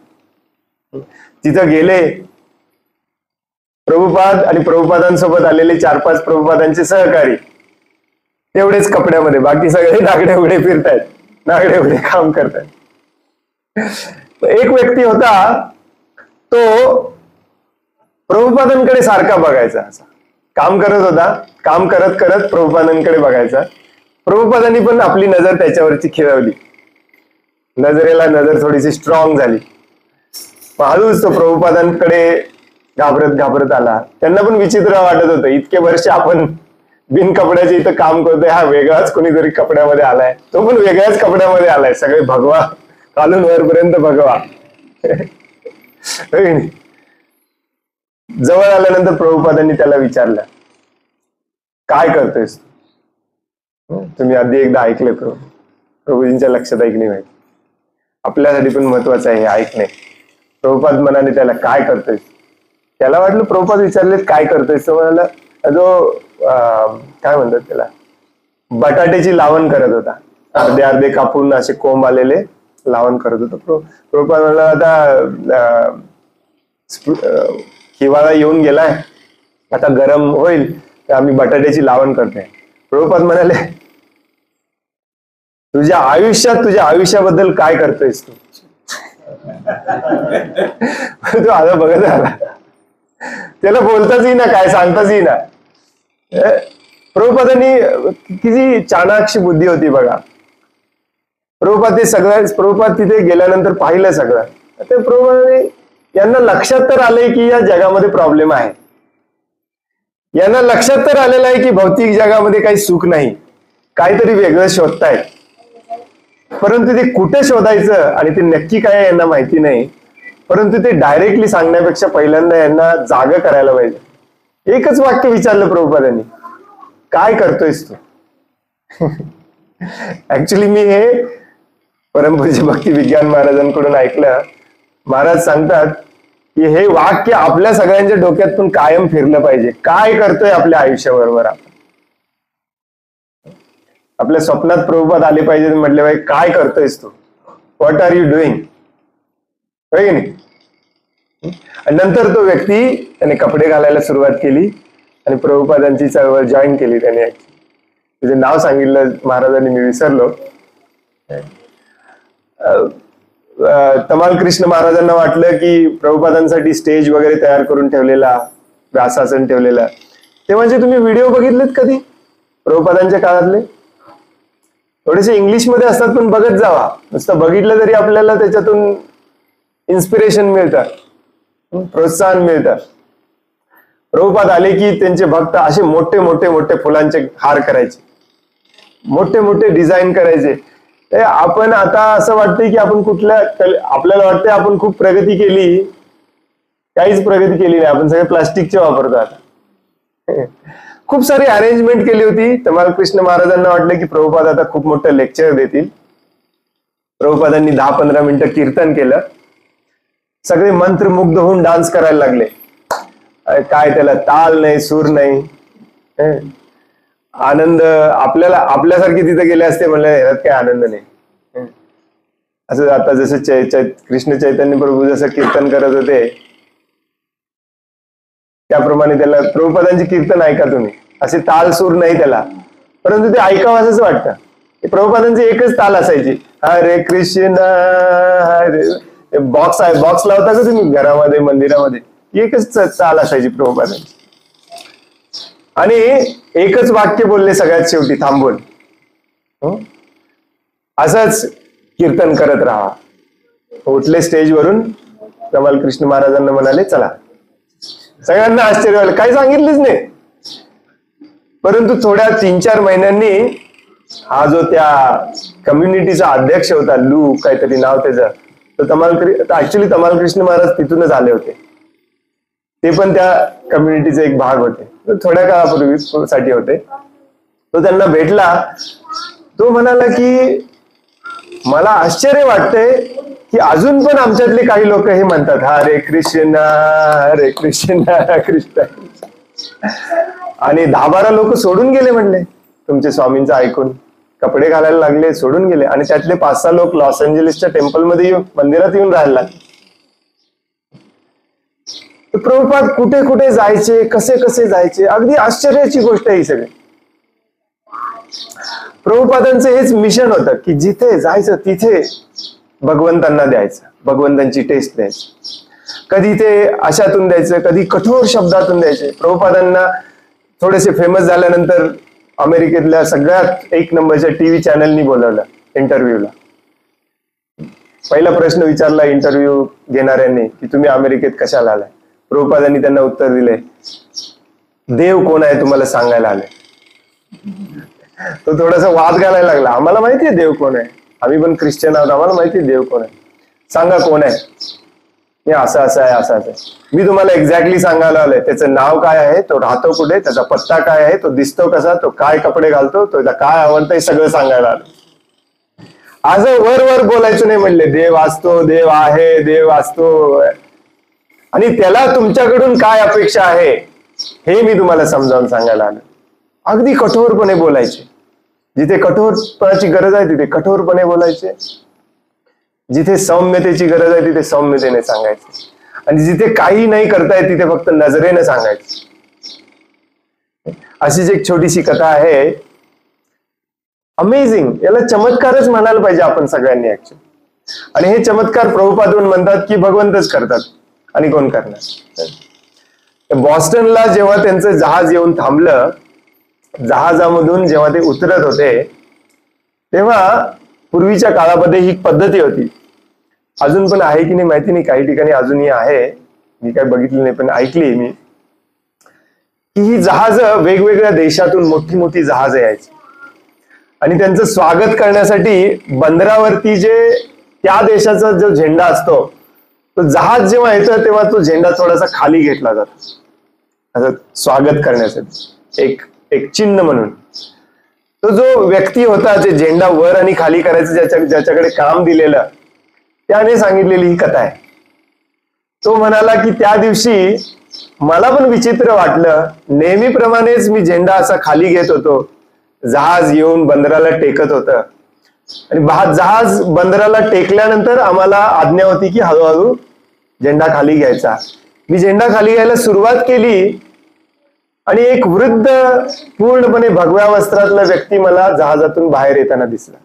तिथं गेले प्रभुपाद आणि प्रभुपादांसोबत आलेले 4-5 प्रभुपादांचे सहकारी, तेवढेच कपड्यामध्ये, बाकी सगळे नागडे उघडे फिरतायत, नागडे उघडे काम करतायत. एक व्यक्ती होता, तो प्रभुपादांकडे सारखा बघायचा, असा काम करत होता, काम करत करत प्रभुपादांकडे बघायचा. प्रभुपादांनी पण आपली नजर त्याच्यावरची खिळवली, नजरेला नजर थोडीशी स्ट्रॉंग झाली. हळूच तो प्रभुपादांकडे घाबरत घाबरत आला. त्यांना पण विचित्र वाटत होतं, इतके वर्ष आपण बिन कपड्याचे इथं काम करतोय, हा वेगळाच कोणीतरी कपड्यामध्ये आलाय, तो पण वेगळ्याच कपड्यामध्ये आलाय, सगळे भगवा, खालून वरपर्यंत भगवा. जवळ आल्यानंतर प्रभुपादांनी त्याला विचारलं, काय करतोयस? तुम्ही आधी एकदा ऐकले प्रभूजींच्या लक्षात ऐकणे माहिती, आपल्यासाठी पण महत्वाचं आहे हे ऐकणे. प्रभुपाद म्हणाले त्याला, काय करतोयस? त्याला वाटलं प्रभुपाद विचारले काय करतोयस, तो म्हणाला, जो काय म्हणतात त्याला, बटाट्याची लावण करत होता, अर्धे अर्धे कापून असे कोंब आलेले लावण करत होता. प्रभुपाद म्हणाला, आता हिवाळा येऊन गेलाय, आता गरम होईल, तर आम्ही बटाट्याची लावण करतोय. प्रभुपाद म्हणाले, तुझ्या आयुष्याबद्दल काय करतोयस तू? तो आता बघत आला, त्याला बोलताच येईना, काय सांगताच येईना. प्रभुपादांनी किती चाणाक्षी बुद्धी होती बघा. प्रभुपाद तिथे गेल्यानंतर पाहिलं सगळं. ते प्रभुपादांनी, यांना लक्षात तर आलंय की या जगामध्ये प्रॉब्लेम आहे, यांना लक्षात तर आलेलं आहे की भौतिक जगामध्ये काही सुख नाही, काहीतरी वेगळं शोधतायत, परंतु ते कुठे शोधायचं आणि ते नक्की काय यांना माहिती नाही. परंतु ते डायरेक्टली सांगण्यापेक्षा पहिल्यांदा यांना जागा करायला पाहिजे. एकच वाक्य विचारलं प्रभुपादांनी, काय करतोयस तू? ऍक्च्युली मी हे परमपूज्य भक्ती विज्ञान महाराजांकडून ऐकलं. महाराज सांगतात की हे वाक्य आपल्या सगळ्यांच्या डोक्यातून कायम फिरलं पाहिजे. काय करतोय आपल्या आयुष्याबरोबर आपण? आपल्या स्वप्नात प्रभुपाद आले पाहिजे म्हटले पाहिजे, काय करतोयस तू? What are you doing? होय की नाही? नंतर तो व्यक्ती त्याने कपडे घालायला सुरुवात केली आणि प्रभुपादांची चळवळ जॉईन केली त्याने. तिचे नाव सांगितलं महाराजांनी, मी विसरलो. तमाल कृष्ण महाराजांना वाटलं की प्रभुपादांसाठी स्टेज वगैरे तयार करून ठेवलेला, व्यासासन ठेवलेला. ते म्हणजे तुम्ही व्हिडिओ बघितलेत कधी प्रभुपादांच्या काळातले? थोडेसे इंग्लिशमध्ये असतात, पण बघत जावा. नुसतं बघितलं तरी आपल्याला त्याच्यातून इन्स्पिरेशन मिळतं, प्रोत्साहन मिळतं. प्रभुपाद आले की त्यांचे भक्त असे मोठे मोठे मोठे फुलांचे हार करायचे, मोठे मोठे डिझाईन करायचे. आपण आता असं वाटतंय की आपण आपल्याला वाटतंय आपण खूप प्रगती केली, काहीच प्रगती केली नाही. आपण सगळे प्लास्टिकचे वापरतो आता. खूप सारी अरेंजमेंट केली होती. तमाल कृष्ण महाराजांना वाटलं की प्रभुपाद आता खूप मोठं लेक्चर देतील. प्रभुपादांनी 10-15 मिनिटं कीर्तन केलं. सगळे मंत्रमुग्ध होऊन डान्स करायला लागले. काय त्याला ताल नाही, सूर नाही. आनंद आपल्यासारखे तिथे गेले असते म्हणलं ह्यात काही आनंद नाही. असं आता जसं कृष्ण चैतन्य प्रभू जसं कीर्तन करत होते त्याप्रमाणे त्याला प्रभुपादांचे कीर्तन ऐका तुम्ही, असे ताल सूर नाही त्याला, परंतु ते ऐकावं असंच वाटतं. प्रभुपादांची एकच ताल असायची, हरे कृष्ण हरे. बॉक्स लावता का तुम्ही घरामध्ये मंदिरामध्ये, एकच ताल असायची प्रभुपादांची. आणि एकच वाक्य बोलले सगळ्यात शेवटी थांबून, असंच कीर्तन करत राहा. उठले स्टेजवरून, कमाल कृष्ण महाराजांना म्हणाले चला. सगळ्यांना आश्चर्य वाटलं, काही सांगितलेच नाही. परंतु थोड्या 3-4 महिन्यांनी हा जो त्या कम्युनिटीचा अध्यक्ष होता, लू काहीतरी नाव त्याचं, तो ऍक्च्युली तमाल कृष्ण महाराज तिथूनच आले होते. ते पण त्या कम्युनिटीचे एक भाग होते, थोड्या काळापूर्वी साठी होते. तो त्यांना भेटला. तो म्हणाला की मला आश्चर्य वाटतंय की अजून पण आमच्यातले काही लोक हे म्हणतात, हरे कृष्ण कृष्ण. आणि 10-12 लोक सोडून गेले म्हणले तुमचे स्वामींचं ऐकून, कपडे घालायला लागले, सोडून गेले. आणि त्यातले 5-6 लोक लॉस एंजलिसच्या टेम्पलमध्ये मंदिरात येऊन राहायला लागले. प्रभुपाद कुठे कुठे जायचे, कसे कसे जायचे, अगदी आश्चर्याची गोष्ट आहे ही सगळी. प्रभुपादांचं हेच मिशन होतं की जिथे जायचं तिथे भगवंतांना द्यायचं, भगवंतांची टेस्ट द्यायची. कधी ते अशातून द्यायचं, कधी कठोर शब्दातून द्यायचे. प्रभुपादांना थोडेसे फेमस झाल्यानंतर अमेरिकेतल्या सगळ्यात 1 नंबरच्या टीव्ही चॅनलनी बोलवलं इंटरव्ह्यूला. पहिला प्रश्न विचारला इंटरव्ह्यू घेणाऱ्यांनी की तुम्ही अमेरिकेत कशाला आलाय. प्रभुपादांनी त्यांना उत्तर दिले, देव कोण आहे तुम्हाला सांगायला आले. तो थोडासा वाद घालायला लागला, आम्हाला माहितीये देव कोण आहे, आम्ही पण ख्रिश्चन आहोत, आम्हाला माहितीये देव कोण आहे, सांगा कोण आहे. हे असं असं आहे, असं असं. मी तुम्हाला एक्झॅक्टली सांगायला आलोय, त्याचं नाव काय आहे, तो राहतो कुठे, त्याचा पत्ता काय आहे, तो दिसतो कसा, तो काय कपडे घालतो, तो काय आवडतं, हे सगळं सांगायला आलं. असं वर बोलायचं नाही म्हणले, देव असतो, देव आहे, देव असतो, आणि त्याला तुमच्याकडून काय अपेक्षा आहे हे मी तुम्हाला समजावून सांगायला आलो. अगदी कठोरपणे बोलायचे. जिथे कठोरपणाची गरज आहे तिथे कठोरपणे बोलायचे, जिथे सौम्यतेची गरज आहे तिथे सौम्यतेने सांगायचे, आणि जिथे काही नाही करतायत तिथे फक्त नजरेने सांगायचे. अशीच एक छोटीशी कथा आहे, अमेझिंग. याला चमत्कारच म्हणायला पाहिजे आपण सगळ्यांनी ऍक्च्युअली. आणि हे चमत्कार प्रभुपाद म्हणतात की भगवंतच करतात, आणि कोण करणार. बॉस्टनला जेव्हा त्यांचं जहाज येऊन थांबलं, जहाजामधून जेव्हा ते उतरत होते तेव्हा पूर्वीच्या काळामध्ये ही पद्धती होती, अजून पण आहे की नाही माहिती नाही, काही ठिकाणी अजूनही आहे, मी काय बघितलं नाही पण ऐकली मी, की ही जहाज वेगवेगळ्या देशातून मोठी मोठी जहाज यायची, आणि त्यांचं स्वागत करण्यासाठी बंदरावरती जे त्या देशाचा जो झेंडा असतो, तो जहाज जेव्हा येतो तेव्हा तो झेंडा थोडासा खाली घेतला जातो, असं स्वागत करण्यासाठी एक चिन्ह म्हणून. तो जो व्यक्ती होता जे झेंडा वर आणि खाली करायचं, ज्याच्याकडे काम दिलेलं, त्याने सांगितलेली ही कथा आहे. तो म्हणाला की त्या दिवशी मला पण विचित्र वाटलं, नेहमीप्रमाणेच मी झेंडा असा खाली घेत होतो, जहाज येऊन बंदराला टेकत होतं, आणि जहाज बंदराला टेकल्यानंतर आम्हाला आज्ञा होती की हळूहळू झेंडा खाली घ्यायचा. मी झेंडा खाली घ्यायला सुरुवात केली, आणि एक वृद्ध पूर्णपणे भगव्या वस्त्रातला व्यक्ती मला जहाजातून बाहेर येताना दिसला.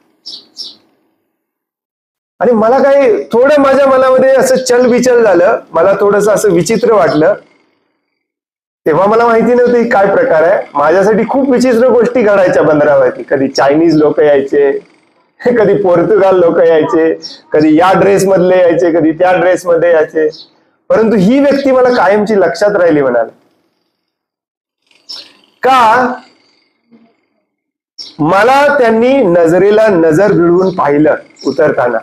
आणि मला काही थोडं माझ्या मनामध्ये असं चलबिचल झालं, मला थोडस असं विचित्र वाटलं. तेव्हा मला माहिती नव्हती काय प्रकार आहे. माझ्यासाठी खूप विचित्र गोष्टी घडायच्या बंदरावरती. कधी चायनीज लोक यायचे, कधी पोर्तुगाल लोक यायचे, कधी या ड्रेस मधले यायचे, कधी त्या ड्रेस मध्ये यायचे. परंतु ही व्यक्ती मला कायमची लक्षात राहिली. म्हणाले का, मला त्यांनी नजरेला नजर भिडवून पाहिलं उतरताना,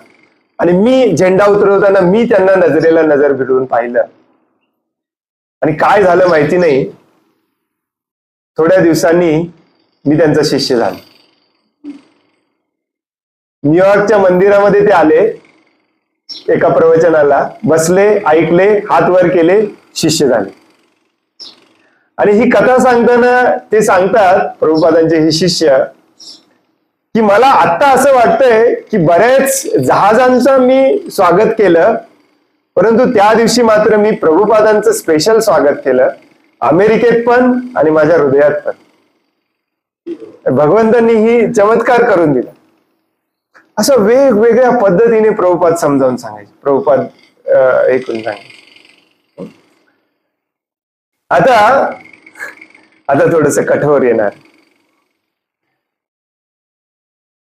आणि मी झेंडा उतरवताना मी त्यांना नजरेला नजर भिडवून पाहिलं. आणि काय झालं माहिती नाही, थोड्या दिवसांनी मी त्यांचा शिष्य झालो. न्यूयॉर्कच्या मंदिरामध्ये ते आले, एका प्रवचनाला बसले, ऐकले, हात वर केले, शिष्य झाले. आणि ही कथा सांगताना ते सांगतात प्रभुपादांचे हे शिष्य की मला आता असं वाटतंय की बऱ्याच जहाजांचं मी स्वागत केलं, परंतु त्या दिवशी मात्र मी प्रभुपादांचं स्पेशल स्वागत केलं, अमेरिकेत पण आणि माझ्या हृदयात पण. भगवंतांनी ही चमत्कार करून दिला. असं वेगवेगळ्या पद्धतीने प्रभुपाद समजावून सांगायचे, प्रभुपाद ऐकून सांगायचे. आता थोडस कठोर येणार.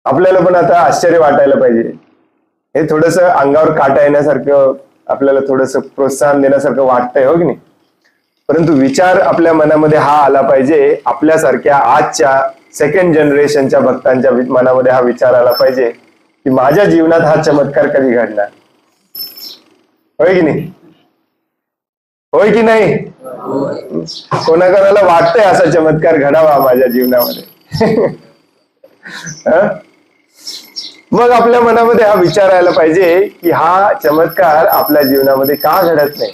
आपल्याला पण आता आश्चर्य वाटायला पाहिजे. हे थोडस अंगावर काटा येण्यासारखं, आपल्याला थोडस प्रोत्साहन देण्यासारखं वाटतंय, हो की नाही? परंतु विचार आपल्या मनामध्ये हा आला पाहिजे, आपल्यासारख्या आजच्या सेकंड जनरेशनच्या भक्तांच्या मनामध्ये हा विचार आला पाहिजे की माझ्या जीवनात हा चमत्कार कधी घडणार. होय की नाही? होय की नाही? कोणाकोणाला वाटतंय असा चमत्कार घडावा माझ्या जीवनामध्ये? मग आपल्या मनामध्ये हा विचार यायला पाहिजे की हा चमत्कार आपल्या जीवनामध्ये का घडत नाही.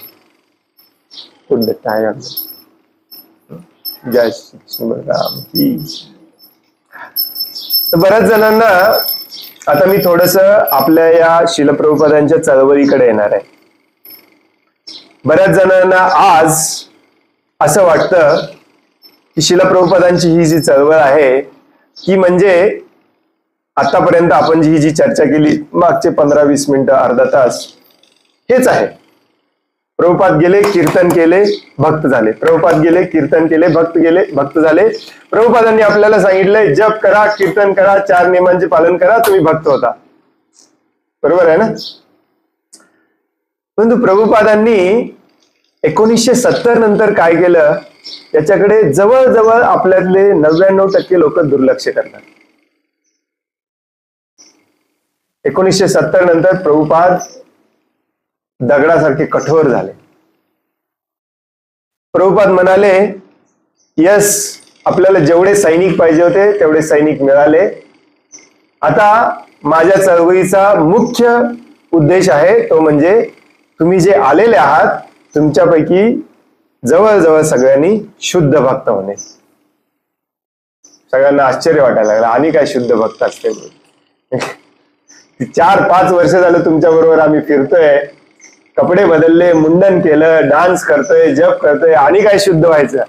जय श्रीराम की. बऱ्याच जणांना आता मी थोडस आपल्या या शिलप्रभुपादांच्या चळवळीकडे येणार आहे. बऱ्याच जणांना आज असं वाटतं की शिलप्रभुपादांची ही जी चळवळ आहे की म्हणजे आतापर्यंत आपण ही जी चर्चा केली मागचे 15-20 मिनिटं, अर्धा तास, हेच आहे. प्रभुपाद गेले, कीर्तन केले, भक्त झाले. प्रभुपाद गेले, कीर्तन केले, भक्त झाले. प्रभुपादांनी आपल्याला सांगितलंय जप करा, कीर्तन करा, 4 नियमांचे पालन करा, तुम्ही भक्त होता. बरोबर आहे ना? परंतु प्रभुपादांनी 1970 नंतर काय केलं, त्याच्याकडे जवळजवळ आपल्यातले 99% लोक दुर्लक्ष करतात. 1970 नंतर प्रभुपाद दगडासारखे कठोर झाले. प्रभुपाद म्हणाले, यस, आपल्याला जेवढे सैनिक पाहिजे होते तेवढे सैनिक मिळाले. आता माझ्या चळवळीचा मुख्य उद्देश आहे तो म्हणजे तुम्ही जे आलेले आहात तुमच्यापैकी जवळजवळ सगळ्यांनी शुद्ध भक्त होणे. सगळ्यांना आश्चर्य वाटायला लागलं, आणि काय शुद्ध भक्त असते? 4-5 वर्ष झालं तुमच्या बरोबर आम्ही फिरतोय, कपडे बदलले, मुंडन केलं, डान्स करतोय, जप करतोय, आणि काय शुद्ध व्हायचं?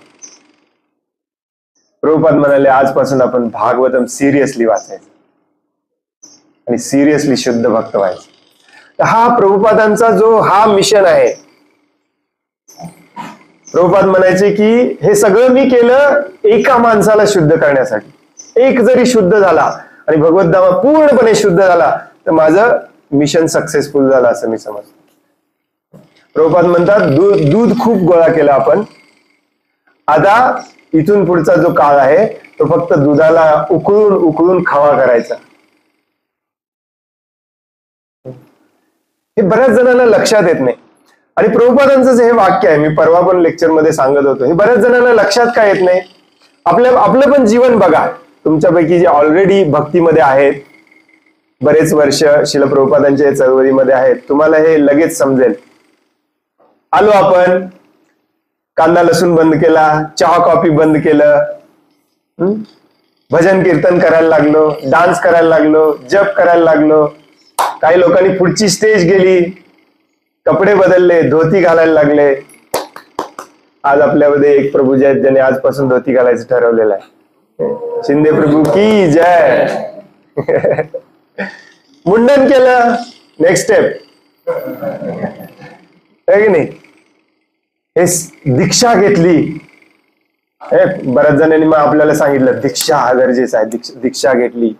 प्रभुपाद म्हणाले, आजपासून आपण भागवतम सिरियसली वाचायचं आणि सिरियसली शुद्ध भक्त व्हायचं. तर हा प्रभुपादांचा जो हा मिशन आहे. प्रभुपाद म्हणायचे की हे सगळं मी केलं एका माणसाला शुद्ध करण्यासाठी. एक जरी शुद्ध झाला आणि भगवद्धामा पूर्णपणे शुद्ध झाला तर माझं मिशन सक्सेसफुल झालं असं मी समजतो. प्रभुपाद म्हणतात, दूध खूप गोळा केला आपण, आता इथून पुढचा जो काळ आहे तो फक्त दुधाला उकळून उकळून खावा करायचा. हे बऱ्याच जणांना लक्षात येत नाही. आणि प्रभुपादांचं जे हे वाक्य आहे, मी परवा पण लेक्चर मध्ये सांगत होतो, हे बऱ्याच जणांना लक्षात काय येत नाही. आपलं पण जीवन बघा. तुमच्यापैकी जे ऑलरेडी भक्तीमध्ये आहेत, बरेच वर्ष शिल प्रभुपादांच्या चळवळीमध्ये आहेत, तुम्हाला हे लगेच समजेल. आलो आपण, कांदा लसूण बंद केला, चहा कॉफी बंद केलं, भजन कीर्तन करायला लागलो, डान्स करायला लागलो, जप करायला लागलो. काही लोकांनी पुढची स्टेज गेली, कपडे बदलले, धोती घालायला लागले. आज आपल्यामध्ये एक प्रभूजी आहेत ज्यांनी आजपासून धोती घालायचं ठरवलेलं आहे. शिंदे प्रभू की जय. मुंडन केलं, नेक्स्ट स्टेप आहे की नाही? हे दीक्षा घेतली. बऱ्याच जणांनी मग आपल्याला सांगितलं दीक्षा हा गरजेचा आहे, दीक्षा घेतली.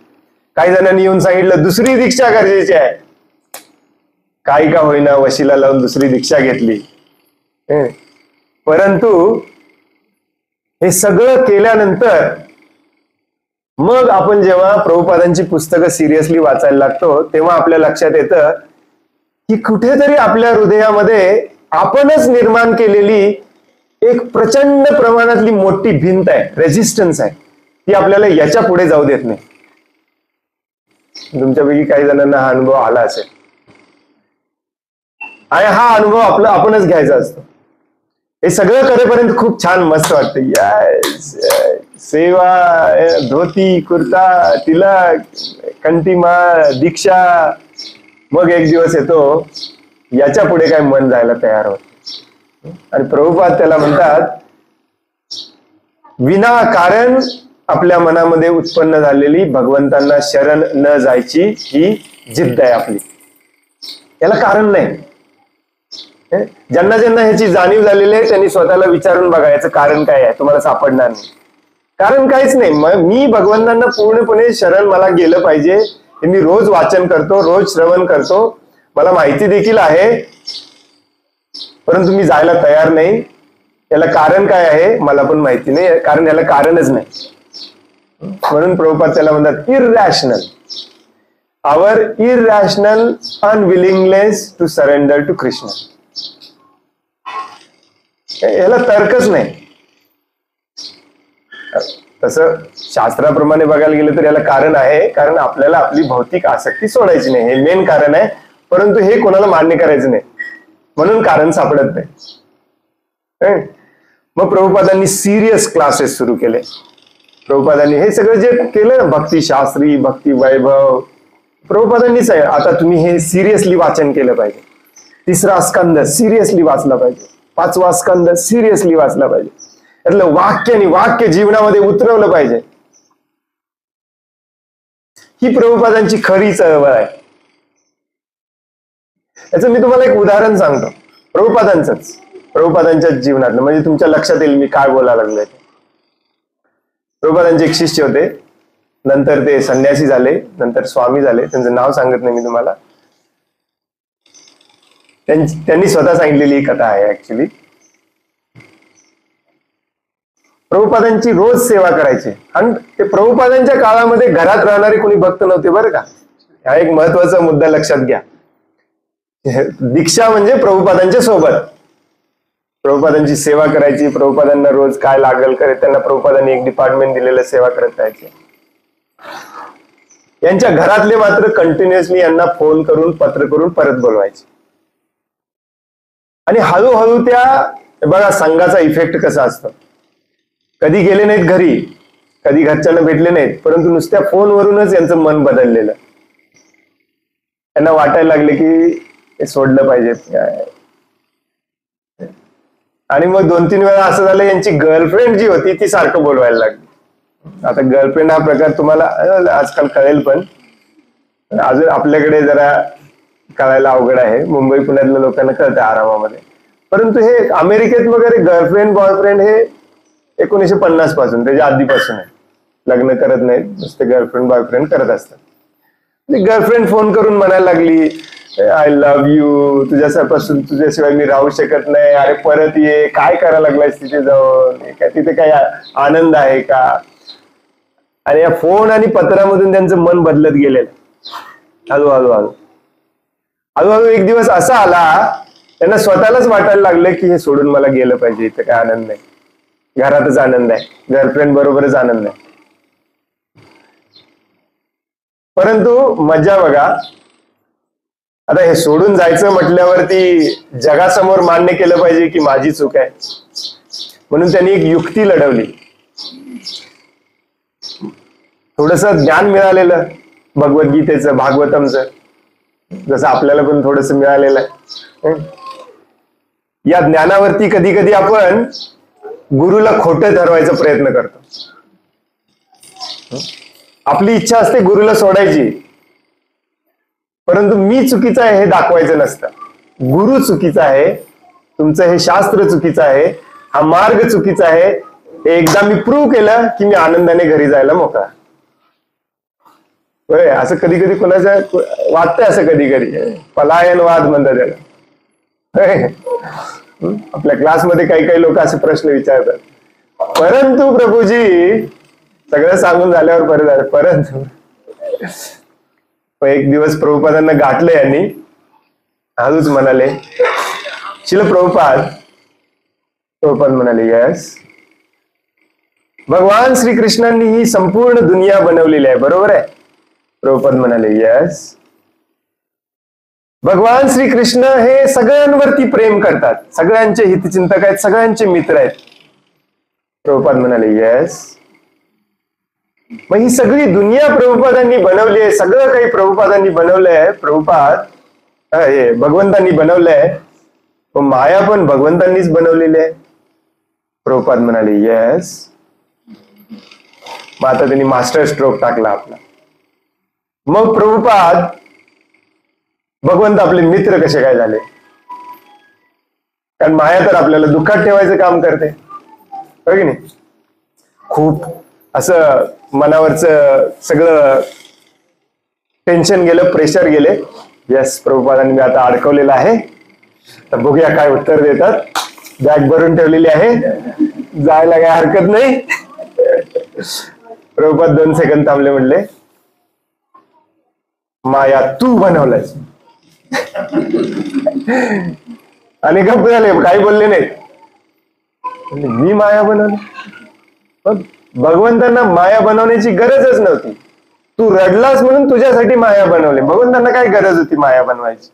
काही जणांनी येऊन सांगितलं दुसरी दीक्षा गरजेची आहे. काही का होईना वशिला लावून दुसरी दीक्षा घेतली. परंतु हे सगळं केल्यानंतर मग आपण जेव्हा प्रभुपादांची पुस्तकं सिरियसली वाचायला लागतो तेव्हा आपल्या लक्षात येतं की कुठेतरी आपल्या हृदयामध्ये आपणच निर्माण केलेली एक प्रचंड प्रमाणातली मोठी भिंत आहे, रेझिस्टन्स आहे, ती आपल्याला याच्या पुढे जाऊ देत नाही. तुमच्यापैकी काही जणांना हा अनुभव आला असेल आणि हा अनुभव आपणच घ्यायचा असतो. हे सगळं करेपर्यंत खूप छान मस्त वाटतं. यस, सेवा, धोती कुर्ता, तिलक, कंठीमा, दीक्षा. मग एक दिवस येतो, याच्या पुढे काय मन जायला तयार होत. आणि प्रभुपाद त्याला म्हणतात, विनाकारण आपल्या मनामध्ये उत्पन्न झालेली भगवंतांना शरण न जायची ही जिद्द आहे आपली. याला कारण नाही. ज्यांना ज्यांना ह्याची जाणीव झालेली आहे त्यांनी स्वतःला विचारून बघा, याचं कारण काय आहे. तुम्हाला सापडणार नाही. कारण काहीच नाही. मी भगवंतांना पूर्णपणे शरण मला गेलं पाहिजे, हे मी रोज वाचन करतो, रोज श्रवण करतो, मला माहिती देखील आहे, परंतु मी जायला तयार नाही. याला कारण काय आहे मला पण माहिती नाही, कारण याला कारणच नाही. म्हणून प्रभुपाद त्याला म्हणतात irrational, our irrational unwillingness to surrender to Krishna. याला तर्कच नाही. तसं शास्त्राप्रमाणे बघायला गेलं तर याला कारण आहे, कारण आपल्याला आपली भौतिक आसक्ती सोडायची नाही, हे मेन कारण आहे. परंतु हे कोणाला मान्य करायचं नाही, म्हणून कारण सापडत नाही. मग प्रभुपादांनी सिरियस क्लासेस सुरू केले. प्रभुपादांनी हे सगळं जे केलं ना, भक्ती शास्त्री, भक्ती वैभव, प्रभुपादांनीच आहे. आता तुम्ही हे सिरियसली वाचन केलं पाहिजे. 3रा स्कंद सिरियसली वाचला पाहिजे. 5वा स्कंद सिरियसली वाचला पाहिजे. यातलं वाक्याने वाक्य जीवनामध्ये उतरवलं पाहिजे. ही प्रभुपादांची खरी चळवळ आहे. याचं मी तुम्हाला एक उदाहरण सांगतो, प्रभुपादांच्या जीवनातलं, म्हणजे तुमच्या लक्षात येईल मी काय बोलायला लागलोय. प्रभुपादांचे एक शिष्य होते, नंतर ते संन्यासी झाले, नंतर स्वामी झाले. त्यांचं नाव सांगत नाही मी तुम्हाला. त्यांनी स्वतः सांगितलेली ही कथा आहे. ऍक्च्युली प्रभुपादांची रोज सेवा करायची. आणि ते प्रभुपादांच्या काळामध्ये घरात राहणारे कोणी भक्त नव्हते बरं का. हा एक महत्वाचा मुद्दा लक्षात घ्या. दीक्षा म्हणजे प्रभुपादांच्या सोबत प्रभुपादांची सेवा करायची. प्रभुपादांना रोज काय लागेल करे, त्यांना प्रभुपादांनी एक डिपार्टमेंट दिलेलं, सेवा करत राहायचे. यांच्या घरातले मात्र कंटिन्युअसली यांना फोन करून, पत्र करून परत बोलवायचे. आणि हळूहळू त्या, बघा संघाचा इफेक्ट कसा असतो. कधी गेले नाहीत घरी, कधी घरच्यांना भेटले नाहीत, परंतु नुसत्या फोनवरूनच यांचं मन बदललेलं. त्यांना वाटायला लागले की हे सोडलं पाहिजे. आणि मग 2-3 वेळा असं झालं, यांची गर्लफ्रेंड जी होती ती सारखं बोलवायला लागली. आता गर्लफ्रेंड हा प्रकार तुम्हाला आजकाल कळेल, पण अजून आपल्याकडे जरा कळायला अवघड आहे. मुंबई पुण्यातल्या लोकांना कळतं आरामामध्ये. परंतु हे अमेरिकेत वगैरे गर्लफ्रेंड बॉयफ्रेंड हे 1950 पासून, त्याच्या आधीपासून आहे. लग्न करत नाहीत, नुसते गर्लफ्रेंड बॉयफ्रेंड करत असतात. गर्लफ्रेंड फोन करून म्हणायला लागली, आय लव्ह यू, तुझ्याशिवाय मी राहू शकत नाही, अरे परत ये, काय करायला लागलायस तिथे जाऊन, तिथे काय आनंद आहे का. आणि या फोन आणि पत्रामधून त्यांचं मन बदलत गेलेलं. हळूहळू एक दिवस असा आला, त्यांना स्वतःलाच वाटायला लागलं की हे सोडून मला गेलं पाहिजे. इथं काय आनंद नाही, घरातच आनंद आहे, गर्लफ्रेंड बरोबरच आनंद आहे. परंतु मजा बघा, आता हे सोडून जायचं म्हटल्यावरती जगासमोर मान्य केलं पाहिजे की माझी चूक आहे. म्हणून त्यांनी एक युक्ती लढवली. थोडस ज्ञान मिळालेलं भगवद्गीतेचं, भागवतमचं, जसं आपल्याला पण थोडस मिळालेलं आहे. या ज्ञानावरती कधी कधी आपण गुरुला खोटं ठरवायचा प्रयत्न करतो. आपली इच्छा असते गुरुला सोडायची, परंतु मी चुकीचा आहे हे दाखवायचं नसतं. गुरु चुकीचा आहे, तुमचं हे शास्त्र चुकीचं आहे, हा मार्ग चुकीचा आहे, हे एकदा मी प्रूव्ह केलं की मी आनंदाने घरी जायला मोकळा. होय, असं कधी कधी कोणाच्या वाटतंय, असं कधी कधी पलायनवाद म्हणतात त्याला. आपल्या क्लासमध्ये काही काही लोक असे प्रश्न विचारतात. परंतु प्रभूजी सगळं सांगून झाल्यावर बरं झालं. परंतु एक दिवस प्रभुपादांना गाठलं यांनी, हळूच म्हणाले, शिल प्रभुपाद म्हणाले, यस, भगवान श्रीकृष्णांनी ही संपूर्ण दुनिया बनवलेली आहे, बरोबर आहे. प्रभुपाद म्हणाले, यस. भगवान श्रीकृष्ण हे सगळ्यांवरती प्रेम करतात, सगळ्यांचे हितचिंतक आहेत, सगळ्यांचे मित्र आहेत. प्रभुपाद म्हणाले येस. मग ही सगळी दुनिया प्रभुपादांनी बनवली आहे, सगळं काही प्रभुपादांनी बनवलंय, भगवंतांनी बनवलंय. माया पण भगवंतांनीच बनवलेली आहे. प्रभुपाद म्हणाले येस. मग आता त्यांनी मास्टर स्ट्रोक टाकला आपला. मग प्रभुपाद, भगवंत आपले मित्र कसे काय झाले? कारण माया तर आपल्याला दुःखात ठेवायचं काम करते, हो की नाही? खूप असं मनावरचं सगळं टेन्शन गेलं, प्रेशर गेले. येस, प्रभुपादांनी मी आता अडकवलेलं आहे, तर बघूया काय उत्तर देतात. बॅग भरून ठेवलेली आहे, जायला काय हरकत नाही. प्रभुपाद 2 सेकंद थांबले, म्हणले माया तू बनवलंयस. आणि गप्प झाले, काही बोलले नाही. मी माया बनवली? भगवंतांना माया बनवण्याची गरजच नव्हती. तू रडलास म्हणून तुझ्यासाठी माया बनवले. भगवंतांना काय गरज होती माया बनवायची?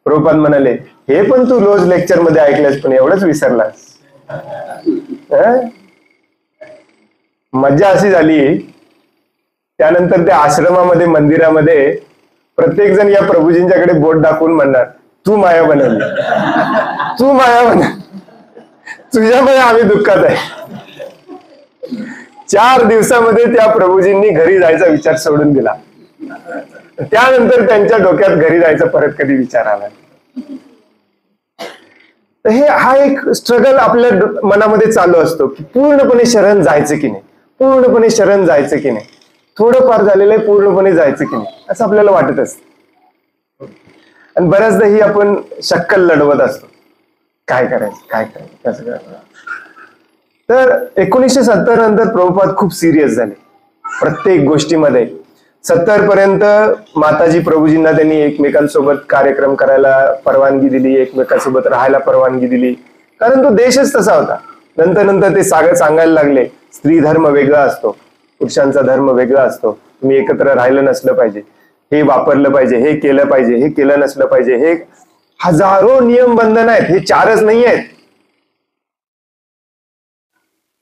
प्रभुपाद म्हणाले हे पण तू रोज लेक्चर मध्ये ऐकलंस, पण एवढंच विसरलास. मज्जा अशी झाली, त्यानंतर त्या आश्रमामध्ये, मंदिरामध्ये प्रत्येक जण या प्रभूजींच्याकडे बोट दाखवून म्हणणार तू माया बनवली, तू माया बनव, तुझ्यामुळे आम्ही दुःखात आहे. 4 दिवसामध्ये त्या प्रभूजींनी घरी जायचा विचार सोडून दिला. त्यानंतर त्यांच्या डोक्यात घरी जायचा परत कधी विचार आला. हा एक स्ट्रगल आपल्या मनामध्ये चालू असतो की पूर्णपणे शरण जायचं की नाही, पूर्णपणे शरण जायचं की नाही, थोडंफार झालेलं आहे, पूर्णपणे जायचं की नाही, असं आपल्याला वाटत असतं. आणि बऱ्याचदा ही आपण शक्कल लढवत असतो, काय करायचं, काय करायचं, कसं करायचं. तर 1970 नंतर प्रभुपाद खूप सिरियस झाले प्रत्येक गोष्टीमध्ये. 70 पर्यंत माताजी प्रभूजींना त्यांनी एकमेकांसोबत कार्यक्रम करायला परवानगी दिली, एकमेकांसोबत राहायला परवानगी दिली, कारण तो देशच तसा होता. नंतर ते सांगायला लागले स्त्री धर्म वेगळा असतो, पुरुषांचा धर्म वेगळा असतो, तुम्ही एकत्र राहिलं नसलं पाहिजे, हे वापरलं पाहिजे, हे केलं पाहिजे, हे केलं नसलं पाहिजे. हे हजारो नियम बंधन आहेत, हे 4च नाही आहेत.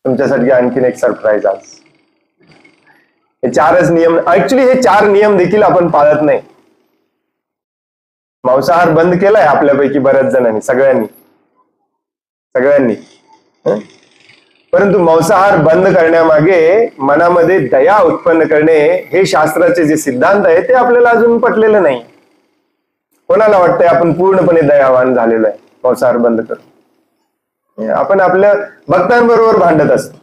तुमच्यासाठी आणखीन एक सरप्राईज आज. हे 4च नियम, ऍक्च्युली हे 4 नियम देखील आपण पाळत नाही. मांसाहार बंद केलाय आपल्यापैकी बऱ्याच जणांनी, सगळ्यांनी. परंतु मांसाहार बंद करण्यामागे मनामध्ये दया उत्पन्न करणे हे शास्त्राचे जे सिद्धांत आहे ते आपल्याला अजून पटलेलं नाही. कोणाला वाटतंय आपण पूर्णपणे दयावान झालेलो आहे मांसाहार बंद करून? आपण आपल्या भक्तांबरोबर भांडत असतो.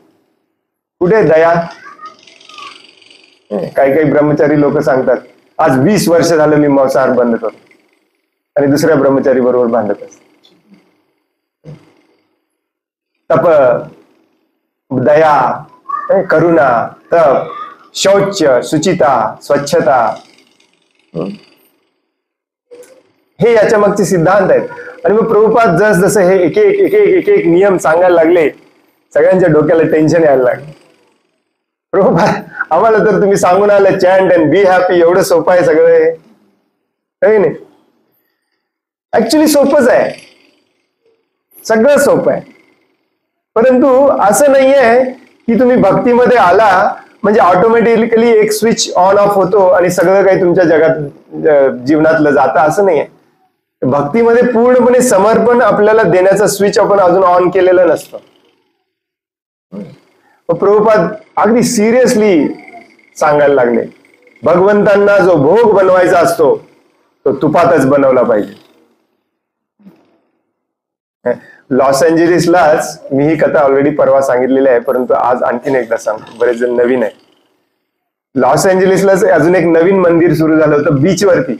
कुठे दया? काही ब्रह्मचारी लोक सांगतात आज 20 वर्ष झालं मी मांसाहार बंद करतो, आणि दुसऱ्या ब्रह्मचारी बरोबर भांडत असतो. तप, दया, करुणा, तप, शौच, शुचिता, स्वच्छता, हे याच्या मागचे सिद्धांत आहेत. आणि मग प्रभुपाद जसं हे एक एक नियम सांगायला लागले, सगळ्यांच्या डोक्याला टेन्शन यायला लागले. प्रभुपाद आम्हाला तर तुम्ही सांगून आलं चॅन्ट अँड बी हॅपी, एवढं सोपं आहे सगळं, हे नाही? ऍक्च्युली सोपंच आहे, सगळं सोपं आहे. परंतु असं नाहीये की तुम्ही भक्तीमध्ये आला म्हणजे ऑटोमॅटिकली एक स्विच ऑन ऑफ होतो आणि सगळं काही तुमच्या जगात जीवनातलं जातं, असं नाहीये. भक्तीमध्ये पूर्णपणे समर्पण आपल्याला देण्याचा स्विच आपण अजून ऑन केलेलं नसतं. प्रभुपाद अगदी सिरियसली सांगायला लागले भगवंतांना जो भोग बनवायचा असतो तो तुपातच बनवला पाहिजे. लॉस एंजेलिसलाच मी ही कथा ऑलरेडी परवा सांगितलेली आहे, परंतु आज आणखीन एकदा सांगतो, बरेच जण नवीन आहे. लॉस एंजेलिसलाच अजून एक नवीन मंदिर सुरू झालं होतं बीचवरती,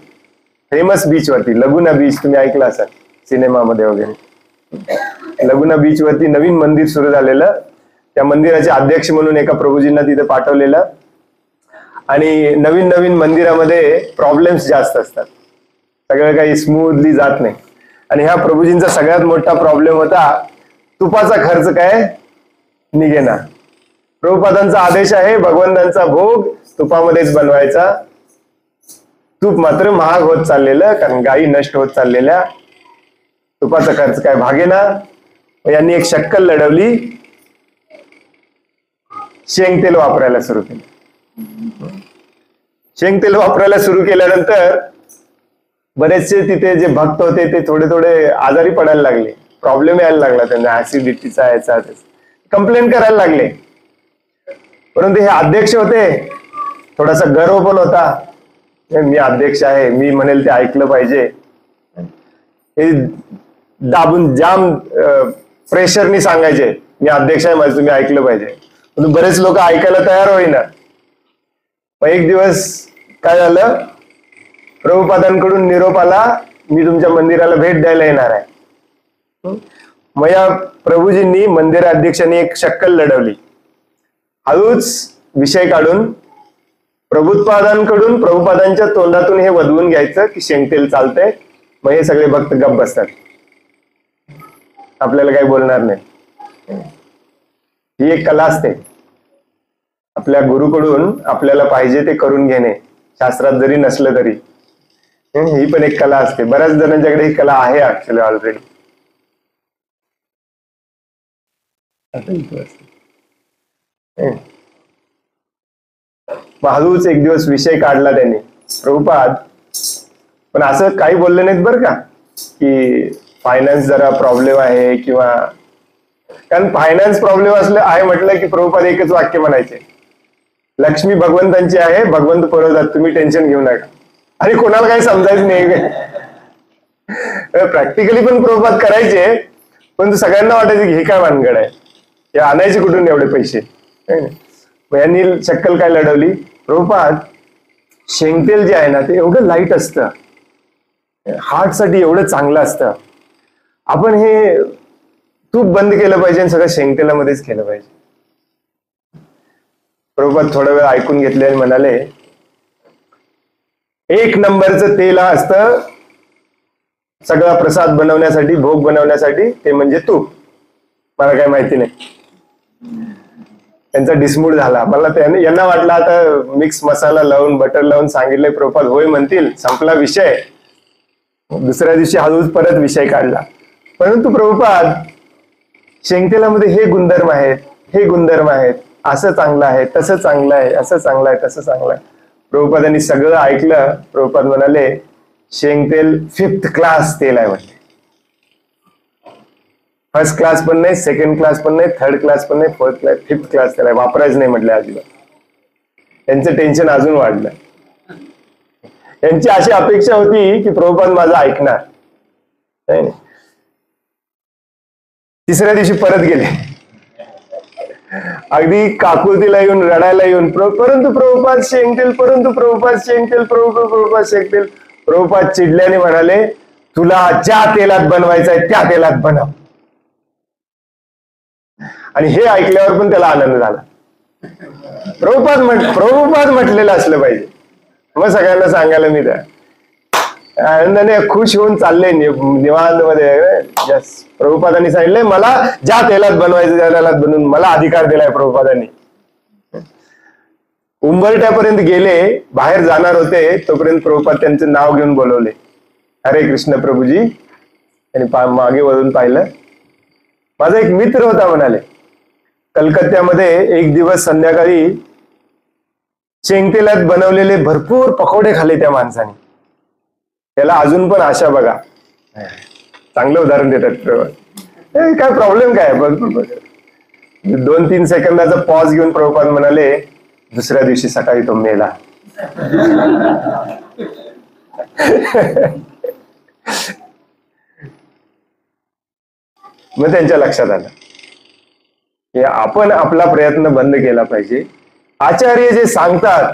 फेमस बीचवरती, लगुना बीच, तुम्ही ऐकलं असाल सिनेमामध्ये वगैरे. लगुना बीचवरती नवीन मंदिर सुरू झालेलं, त्या मंदिराचे अध्यक्ष म्हणून एका प्रभूजींना तिथे पाठवलेलं. आणि नवीन मंदिरामध्ये प्रॉब्लेम्स जास्त असतात, सगळं काही स्मूथली जात नाही. आणि ह्या प्रभूजींचा सगळ्यात मोठा प्रॉब्लेम होता तुपाचा खर्च काय निघेना. प्रभुपादांचा आदेश आहे भगवंतांचा भोग तुपामध्येच बनवायचा, तूप मात्र महाग होत चाललेलं, कारण गायी नष्ट होत चाललेल्या, तुपाचा खर्च काय भागेना. यांनी एक शक्कल लढवली, शेंगतेल वापरायला सुरू केलं. शेंगतेल वापरायला सुरू केल्यानंतर बरेचसे तिथे जे भक्त होते ते थोडे थोडे आजारी पडायला लागले, प्रॉब्लेम यायला लागला त्यांना, ऍसिडिटीचा याचा, कंप्लेंट करायला लागले. परंतु हे अध्यक्ष होते, थोडासा गर्व पण होता, मी अध्यक्ष आहे, मी म्हणेल ते ऐकलं पाहिजे. हे दाबून जाम प्रेशरनी सांगायचे, मी अध्यक्ष आहे, माझं तुम्ही ऐकलं पाहिजे. पण बरेच लोक ऐकायला तयार होईना. मग एक दिवस काय झालं, प्रभुपादांकडून निरोप आला, मी तुमच्या मंदिराला भेट द्यायला येणार आहे. मग या प्रभूजींनी, मंदिराध्यक्षांनी एक शक्कल लढवली. हळूच विषय काढून प्रभुपादांच्या तोंडातून हे वधवून घ्यायचं की शेंगतेल चालतंय. मग हे सगळे भक्त गप्प बसतात, आपल्याला काही बोलणार नाही. ही एक कला असते, आपल्या गुरुकडून आपल्याला पाहिजे ते करून घेणे, शास्त्रात जरी नसलं तरी. ही पण एक कला असते. बऱ्याच जणांच्याकडे ही कला आहे ऍक्च्युअली ऑलरेडी. हळूच एक दिवस विषय काढला त्यांनी, प्रभुपाद पण असं काही बोलले नाहीत बरं का, की फायनान्स जरा प्रॉब्लेम आहे किंवा, कारण फायनान्स प्रॉब्लेम असलं आहे म्हटलं की प्रभुपाद एकच वाक्य म्हणायचे, लक्ष्मी भगवंतांची आहे, भगवंत पुरवतात, तुम्ही टेन्शन घेऊ नका. आणि कोणाला काही समजायचं नाही. प्रॅक्टिकली पण प्रभुपाद करायचे, पण सगळ्यांना वाटायचं की हे काय भानगड आहे, हे आणायचे कुठून एवढे पैसे. मग यांनी शक्कल काय लढवली, प्रभुपाद शेंगतेल जे आहे ना ते एवढं लाईट असतं, हार्टसाठी एवढं चांगलं असतं, आपण हे तूप बंद केलं पाहिजे आणि सगळं शेंगतेलामध्येच केलं पाहिजे. प्रभुपाद थोडा वेळ ऐकून घेतले आणि म्हणाले, एक नंबरचं तेल असतं सगळा प्रसाद बनवण्यासाठी, भोग बनवण्यासाठी, ते म्हणजे तूप. मला काही माहिती नाही. त्यांचा डिसमूड झाला. मला यांना वाटलं आता मिक्स मसाला लावून, बटर लावून सांगितलंय प्रभुपाद, होय म्हणतील, संपला विषय. दुसऱ्या दिवशी हळूच परत विषय काढला. परंतु प्रभुपाद शेंगतेलामध्ये हे गुणधर्म आहेत, हे गुणधर्म आहेत, असं चांगलं आहे, तसं चांगलं आहे, असं चांगलं आहे, तसं चांगलं आहे. प्रभुपादांनी सगळं ऐकलं. प्रभुपाद म्हणाले, शेंगतेल 5th क्लास तेल आहे म्हटले. फर्स्ट क्लास पण नाही, सेकंड क्लास पण नाही, थर्ड क्लास पण नाही, 4th क्लास, 5th क्लास तेल आहे, वापरायचं नाही म्हटले अजिबात. त्यांचं टेन्शन अजून वाढलं. यांची अशी अपेक्षा होती की प्रभुपाद माझं ऐकणार. तिसऱ्या दिवशी परत गेले, अगदी काकुळतीला येऊन, रडायला येऊन, परंतु प्रभुपाद शेंगतेल, परंतु प्रभुपाद शेंगतेल, प्रभुपाद शेंगतेल. प्रभुपाद चिडल्याने म्हणाले, तुला ज्या तेलात बनवायचंय त्या तेलात बनव. आणि हे ऐकल्यावर पण त्याला आनंद झाला. प्रभुपाद म्हटलेलं असलं पाहिजे. मग सगळ्यांना सांगायला मी त्या आनंदाने खुश होऊन चालले निवांत मध्ये. प्रभुपादांनी सांगितलंय, मला ज्या तेलात बनवायचं त्या तेलात बनवून मला अधिकार दिलाय प्रभुपादांनी. उंबरट्यापर्यंत गेले, बाहेर जाणार होते, तोपर्यंत प्रभुपाद त्यांचं नाव घेऊन बोलवले, हरे कृष्ण प्रभूजी. त्यांनी मागे वळून पाहिलं. माझा एक मित्र होता म्हणाले, कलकत्त्यामध्ये एक दिवस संध्याकाळी शेंगतेलात बनवलेले भरपूर पकोडे खाल्ले त्या माणसाने. त्याला अजून पण आशा बघा. चांगलं उदाहरण देतात. काय प्रॉब्लेम काय, भरपूर 2-3 सेकंदाचा पॉज घेऊन प्रभुपाद म्हणाले, दुसऱ्या दिवशी सकाळी तो मेला. मग त्यांच्या लक्षात आलं की आपण आपला प्रयत्न बंद केला पाहिजे. आचार्य जे सांगतात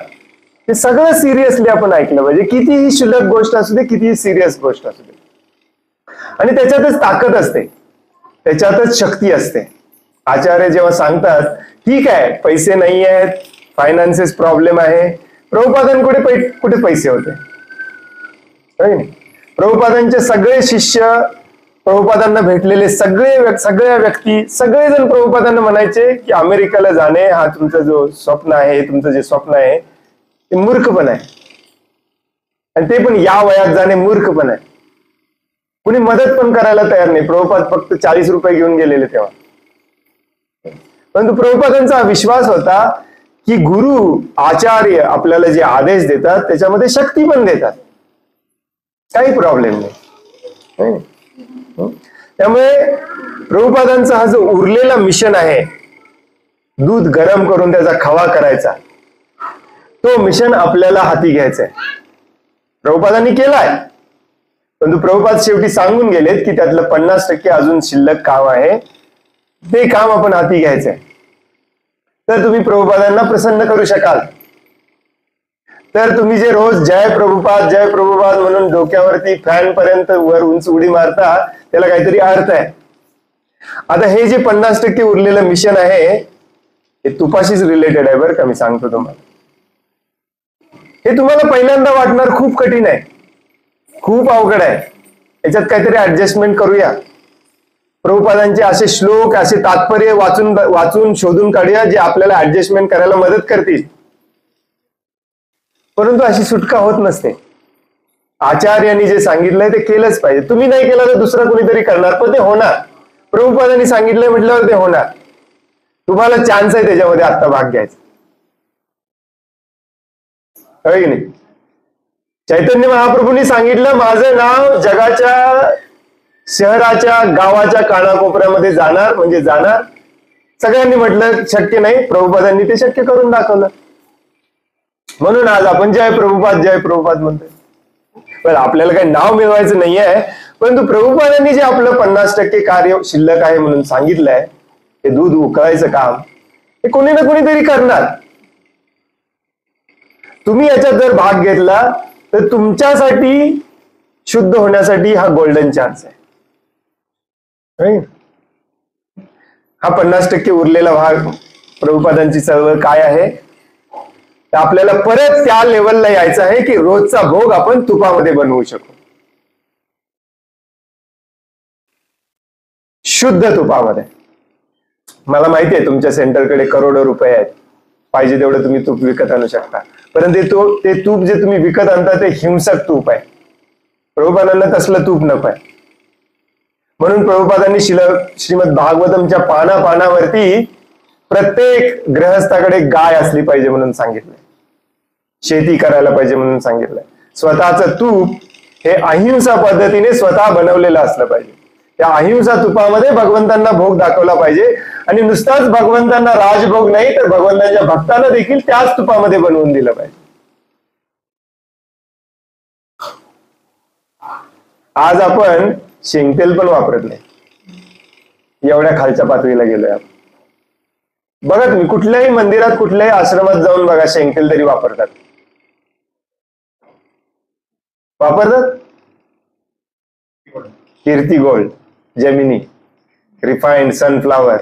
ते सगळं सिरियसली आपण ऐकलं पाहिजे, कितीही क्षुल्लक गोष्ट असू दे, कितीही सिरियस गोष्ट असू दे. आणि त्याच्यातच ताकद असते, त्याच्यातच शक्ती असते. आचार्य जेव्हा सांगतात, ठीक आहे पैसे नाही आहेत, फायनान्सेस प्रॉब्लेम आहे, प्रभुपादांकडे कुठे पैसे होते. प्रभुपादांचे सगळे शिष्य, प्रभुपादांना भेटलेले सगळ्या व्यक्ती, सगळेजण प्रभुपादांना म्हणायचे की अमेरिकेला जाणे हा तुमचं जो स्वप्न आहे, तुमचं जे स्वप्न आहे ते मूर्खपण आहे. आणि ते पण या वयात जाणे मूर्ख पण आहे. कुणी मदत पण करायला तयार नाही. प्रभुपाद फक्त 40 रुपये घेऊन गेलेले तेव्हा. परंतु प्रभुपादांचा विश्वास होता की गुरु आचार्य आपल्याला जे आदेश देतात त्याच्यामध्ये शक्ती पण देतात, काही प्रॉब्लेम नाही. त्यामुळे प्रभुपादांचा हा जो उरलेला मिशन आहे, दूध गरम करून त्याचा खवा करायचा, तो मिशन आपल्याला हाती घ्यायचा आहे. प्रभुपादांनी केलाय, परंतु प्रभुपाद शेवटी सांगून गेलेत की त्यातलं 50% अजून शिल्लक काम आहे, ते काम आपण हाती घ्यायचंय. तर तुम्ही प्रभुपादांना प्रसन्न करू शकाल. तर तुम्ही जे रोज जय प्रभुपाद म्हणून डोक्यावरती फॅन पर्यंत वर उंच उडी मारता, त्याला काहीतरी अर्थ आहे. आता हे जे 50% उरलेलं मिशन आहे, हे तुपाशीच रिलेटेड आहे बरं का. मी सांगतो तुम्हाला, हे तुम्हाला पहिल्यांदा वाटणार खूप कठीण आहे, खूप अवघड आहे, याच्यात काहीतरी ऍडजस्टमेंट करूया. प्रभुपादांचे असे श्लोक, असे तात्पर्य वाचून शोधून काढूया जे आपल्याला ऍडजस्टमेंट करायला मदत करतील. परंतु अशी सुटका होत नसते. आचार्यांनी जे सांगितलंय ते केलंच पाहिजे. तुम्ही नाही केलं तर दुसरं कोणीतरी करणार, पण ते होणार. प्रभुपादांनी सांगितलंय म्हटल्यावर ते होणार. तुम्हाला चान्स आहे त्याच्यामध्ये आत्ता भाग घ्यायचा, होय की नाही? चैतन्य महाप्रभूंनी सांगितलं, माझं नाव जगाच्या शहराच्या गावाच्या कानाकोपऱ्यामध्ये जाणार म्हणजे जाणार. सगळ्यांनी म्हटलं शक्य नाही, प्रभुपादांनी ते शक्य करून दाखवलं. म्हणून आज आपण जय प्रभुपाद म्हणतोय. पण आपल्याला काही नाव मिळवायचं नाहीये, परंतु प्रभुपादांनी जे आपलं 50% कार्य शिल्लक आहे म्हणून सांगितलंय, हे दूध उकळायचं काम हे कोणी ना कोणीतरी करणार. तुम्ही याच्यात जर भाग घेतला तर तुमच्यासाठी शुद्ध होण्यासाठी हा गोल्डन चान्स आहे. हा 50% उरलेला भाग, प्रभुपादांची चळवळ काय आहे, तर आपल्याला परत त्या लेवलला यायचं आहे की रोजचा भोग आपण तुपामध्ये बनवू शकू, शुद्ध तुपामध्ये. मला माहिती आहे तुमच्या सेंटरकडे करोडो रुपये आहेत, पाहिजे तेवढं तुम्ही तूप विकत आणू शकता, परंतु ते तूप जे तुम्ही विकत आणता ते हिंसक तूप आहे. प्रभुपादांना तसलं तूप नको आहे. म्हणून प्रभुपादांनी श्रीमद भागवतमच्या पानावरती प्रत्येक गृहस्थाकडे गाय असली पाहिजे म्हणून सांगितलंय, शेती करायला पाहिजे म्हणून सांगितलंय. स्वतःचं तूप हे अहिंसा पद्धतीने स्वतः बनवलेलं असलं पाहिजे. त्या अहिंसा तुपामध्ये भगवंतांना भोग दाखवला पाहिजे, आणि नुसताच भगवंतांना राजभोग नाही तर भगवंतांच्या भक्तांना देखील त्याच तुपामध्ये बनवून दिलं पाहिजे. आज आपण शेंगतेल पण वापरत नाही, एवढ्या खालच्या पातळीला गेलोय आपण. बघा तुम्ही कुठल्याही मंदिरात, कुठल्याही आश्रमात जाऊन बघा, शेंगतेल तरी वापरतात. कीर्ती गोल्ड, जेमिनी, रिफाइंड सनफ्लावर,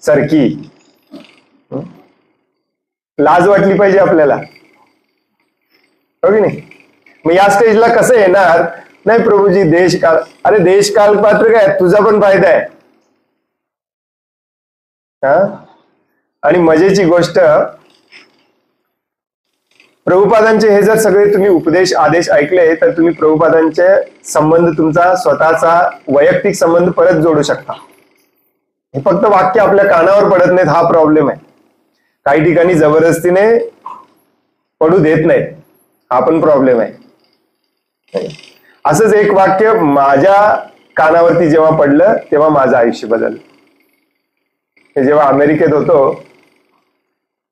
सरकी. लाज वाटली पाहिजे आपल्याला, हो की नाही? मग या स्टेजला कसं येणार? नाही प्रभूजी देशकाल, अरे देशकाल पात्र काय, तुझा पण फायदा आहे. आणि मजेची गोष्ट, प्रभुपादांचे हे जर सगळे तुम्ही उपदेश आदेश ऐकले तर तुम्ही प्रभुपादांचे संबंध, तुमचा स्वतःचा वैयक्तिक संबंध परत जोडू शकता. हे फक्त वाक्य आपल्या कानावर पडत नाहीत, हा प्रॉब्लेम आहे. काही ठिकाणी जबरदस्तीने पडू देत नाहीत, हा पण प्रॉब्लेम आहे. असंच एक वाक्य माझ्या कानावरती जेव्हा पडलं तेव्हा माझं आयुष्य बदललं. जेव्हा अमेरिकेत होतो,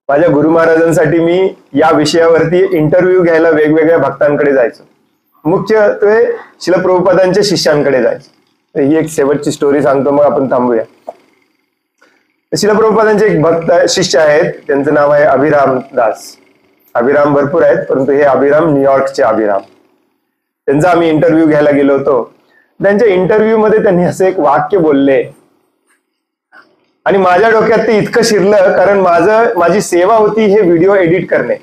माझ्या गुरु महाराजांसाठी मी या विषयावरती इंटरव्ह्यू घ्यायला वेगवेगळ्या भक्तांकडे जायचो, मुख्यत्वे श्रील प्रभुपादांच्या शिष्यांकडे जायचो. ही एक शेवटची स्टोरी सांगतो, मग आपण थांबूया. श्रील प्रभुपादांचे एक भक्त शिष्य आहेत, त्यांचं नाव आहे अभिराम दास. अभिराम भरपूर आहेत, परंतु हे अभिराम न्यूयॉर्कचे अभिराम. त्यांचा आम्ही इंटरव्ह्यू घ्यायला गेलो होतो. त्यांच्या इंटरव्ह्यू मध्ये त्यांनी असं एक वाक्य बोलले, आणि माझ्या डोक्यात ते इतकं शिरलं, कारण माझी सेवा होती हे व्हिडिओ एडिट करणे.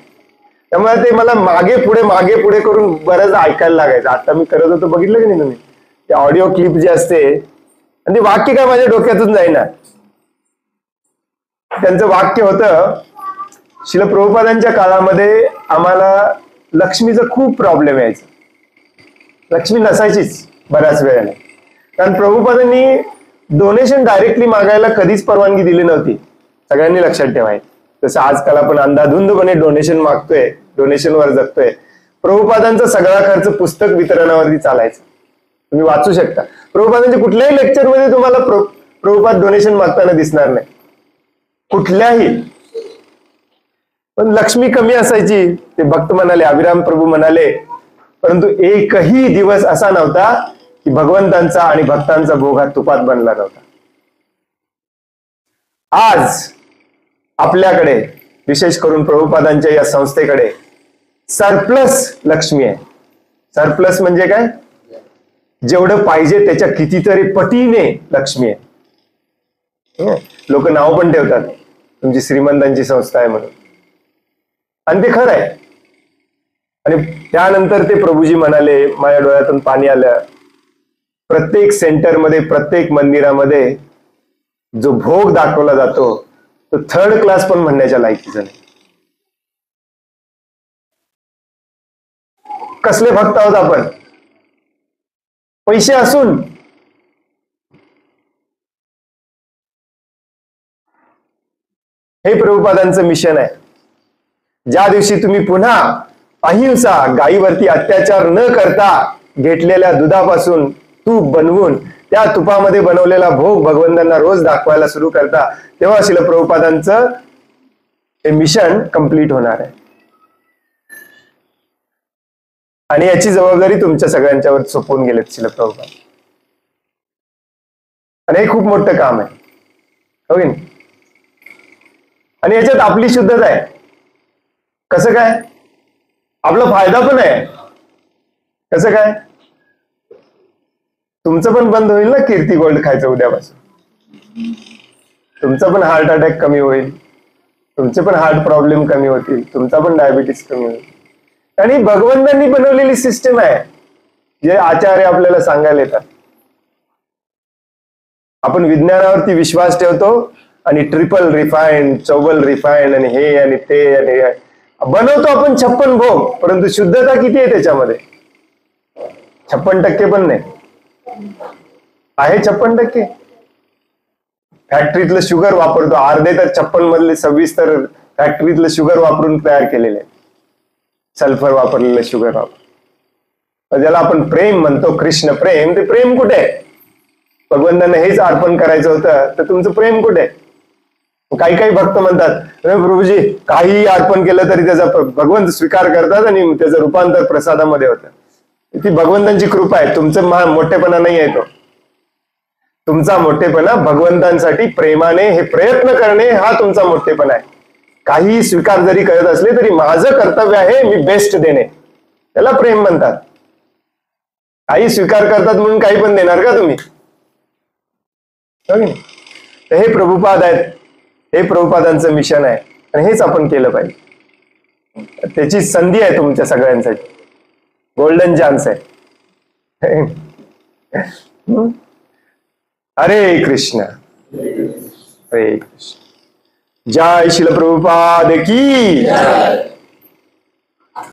त्यामुळे ते मला मागे पुढे करून बरंच ऐकायला लागायचं. आता मी करत होतो, बघितलं की नाही तुम्ही, ते ऑडिओ क्लिप जे असते, आणि ते वाक्य काय माझ्या डोक्यातून जाईना. त्यांचं वाक्य होतं, श्रील प्रभुपादांच्या काळामध्ये आम्हाला लक्ष्मीचं खूप प्रॉब्लेम यायचं. लक्ष्मी नसायचीच बऱ्याच वेळेला. कारण प्रभुपादांनी डोनेशन डायरेक्टली मागायला कधीच परवानगी दिली नव्हती. सगळ्यांनी लक्षात ठेवाय. जसं आजकाल आपण अंधाधुंदपणे डोनेशन मागतोय, डोनेशनवर जगतोय. प्रभुपादांचा सगळा खर्च पुस्तक वितरणावरती चालायचा. तुम्ही वाचू शकता. प्रभुपादांच्या कुठल्याही लेक्चरमध्ये तुम्हाला प्रभुपाद डोनेशन मागताना दिसणार नाही, कुठल्याही. पण लक्ष्मी कमी असायची, ते भक्त म्हणाले, अभिराम प्रभू म्हणाले. परंतु एकही दिवस असा नव्हता की भगवंतांचा आणि भक्तांचा भोग हा तुपात बनला नव्हता. आज आपल्याकडे, विशेष करून प्रभुपादांच्या या संस्थेकडे सरप्लस लक्ष्मी आहे. सरप्लस म्हणजे काय? जेवढं पाहिजे त्याच्या कितीतरी पटीने लक्ष्मी आहे. लोक नाव पण ठेवतात तुमची श्रीमंतांची संस्था आहे म्हणून, आणि ते खरं आहे. आणि त्यानंतर ते प्रभूजी म्हणाले, माझ्या डोळ्यातून पाणी आलं, प्रत्येक सेंटरमध्ये, प्रत्येक मंदिरामध्ये जो भोग दाखवला जातो तो थर्ड क्लास पण म्हणण्याच्या लायकीचा नाही. कसले भक्त आहोत आपण, पैसे असून. हे प्रभुपादांचं मिशन आहे. ज्या दिवशी तुम्ही पुन्हा अहिंसा, गायीवरती अत्याचार न करता घेतलेल्या दुधापासून तूप बनवून त्या तुपामध्ये बनवलेला भोग भगवंतांना रोज दाखवायला सुरू करता, तेव्हा श्रील प्रभुपादांचं हे मिशन कंप्लीट होणार आहे. आणि याची जबाबदारी तुमच्या सगळ्यांच्यावर सोपवून गेलेत श्रील प्रभुपाद. आणि हे खूप मोठं काम आहे, हो की नाही? आणि याच्यात आपली शुद्धता आहे. कसं काय? आपला फायदा पण आहे. कसं काय? तुमचं पण बंद होईल ना कीर्ती गोल्ड खायचं उद्यापासून. तुमचा पण हार्ट अटॅक कमी होईल, तुमचे पण हार्ट प्रॉब्लेम कमी होतील, तुमचा पण डायबिटीस कमी होईल. आणि भगवंतांनी बनवलेली सिस्टम आहे, जे आचार्य आपल्याला सांगायला येतात. आपण विज्ञानावरती विश्वास ठेवतो आणि ट्रिपल रिफाईंड, चौबल रिफाईंड आणि हे आणि ते आणि बनवतो आपण 56 भोग. परंतु शुद्धता किती आहे त्याच्यामध्ये? 56% पण नाही आहे. 56% फॅक्टरीतलं शुगर वापरतो, अर्धे तर 56 मधले 26 तर फॅक्टरीतलं शुगर वापरून तयार केलेले, सल्फर वापरलेलं शुगर वापर. ज्याला आपण प्रेम म्हणतो, कृष्ण प्रेम, ते प्रेम कुठे आहे? भगवंतांना हेच अर्पण करायचं होतं, तर तुमचं प्रेम कुठे आहे? काही काही भक्त म्हणतात, प्रभूजी काही अर्पण केलं तरी त्याचा भगवंत स्वीकार करतात आणि त्याचं रूपांतर प्रसादामध्ये होतं. ती भगवंतांची कृपा आहे. तुमचं मोठेपणा नाही आहे तो. तुमचा मोठेपणा भगवंतांसाठी प्रेमाने हे प्रयत्न करणे हा तुमचा मोठेपणा आहे. काही स्वीकार जरी करत असले तरी माझं कर्तव्य आहे मी बेस्ट देणे, त्याला प्रेम म्हणतात. काही स्वीकार करतात म्हणून काही पण देणार का तुम्ही? तर हे प्रभुपाद आहेत, हे प्रभुपादांचं मिशन आहे आणि हेच आपण केलं पाहिजे. त्याची संधी आहे तुमच्या सगळ्यांसाठी, गोल्डन चान्स आहे. हरे कृष्ण, हरे कृष्ण. जय श्रील प्रभुपाद की.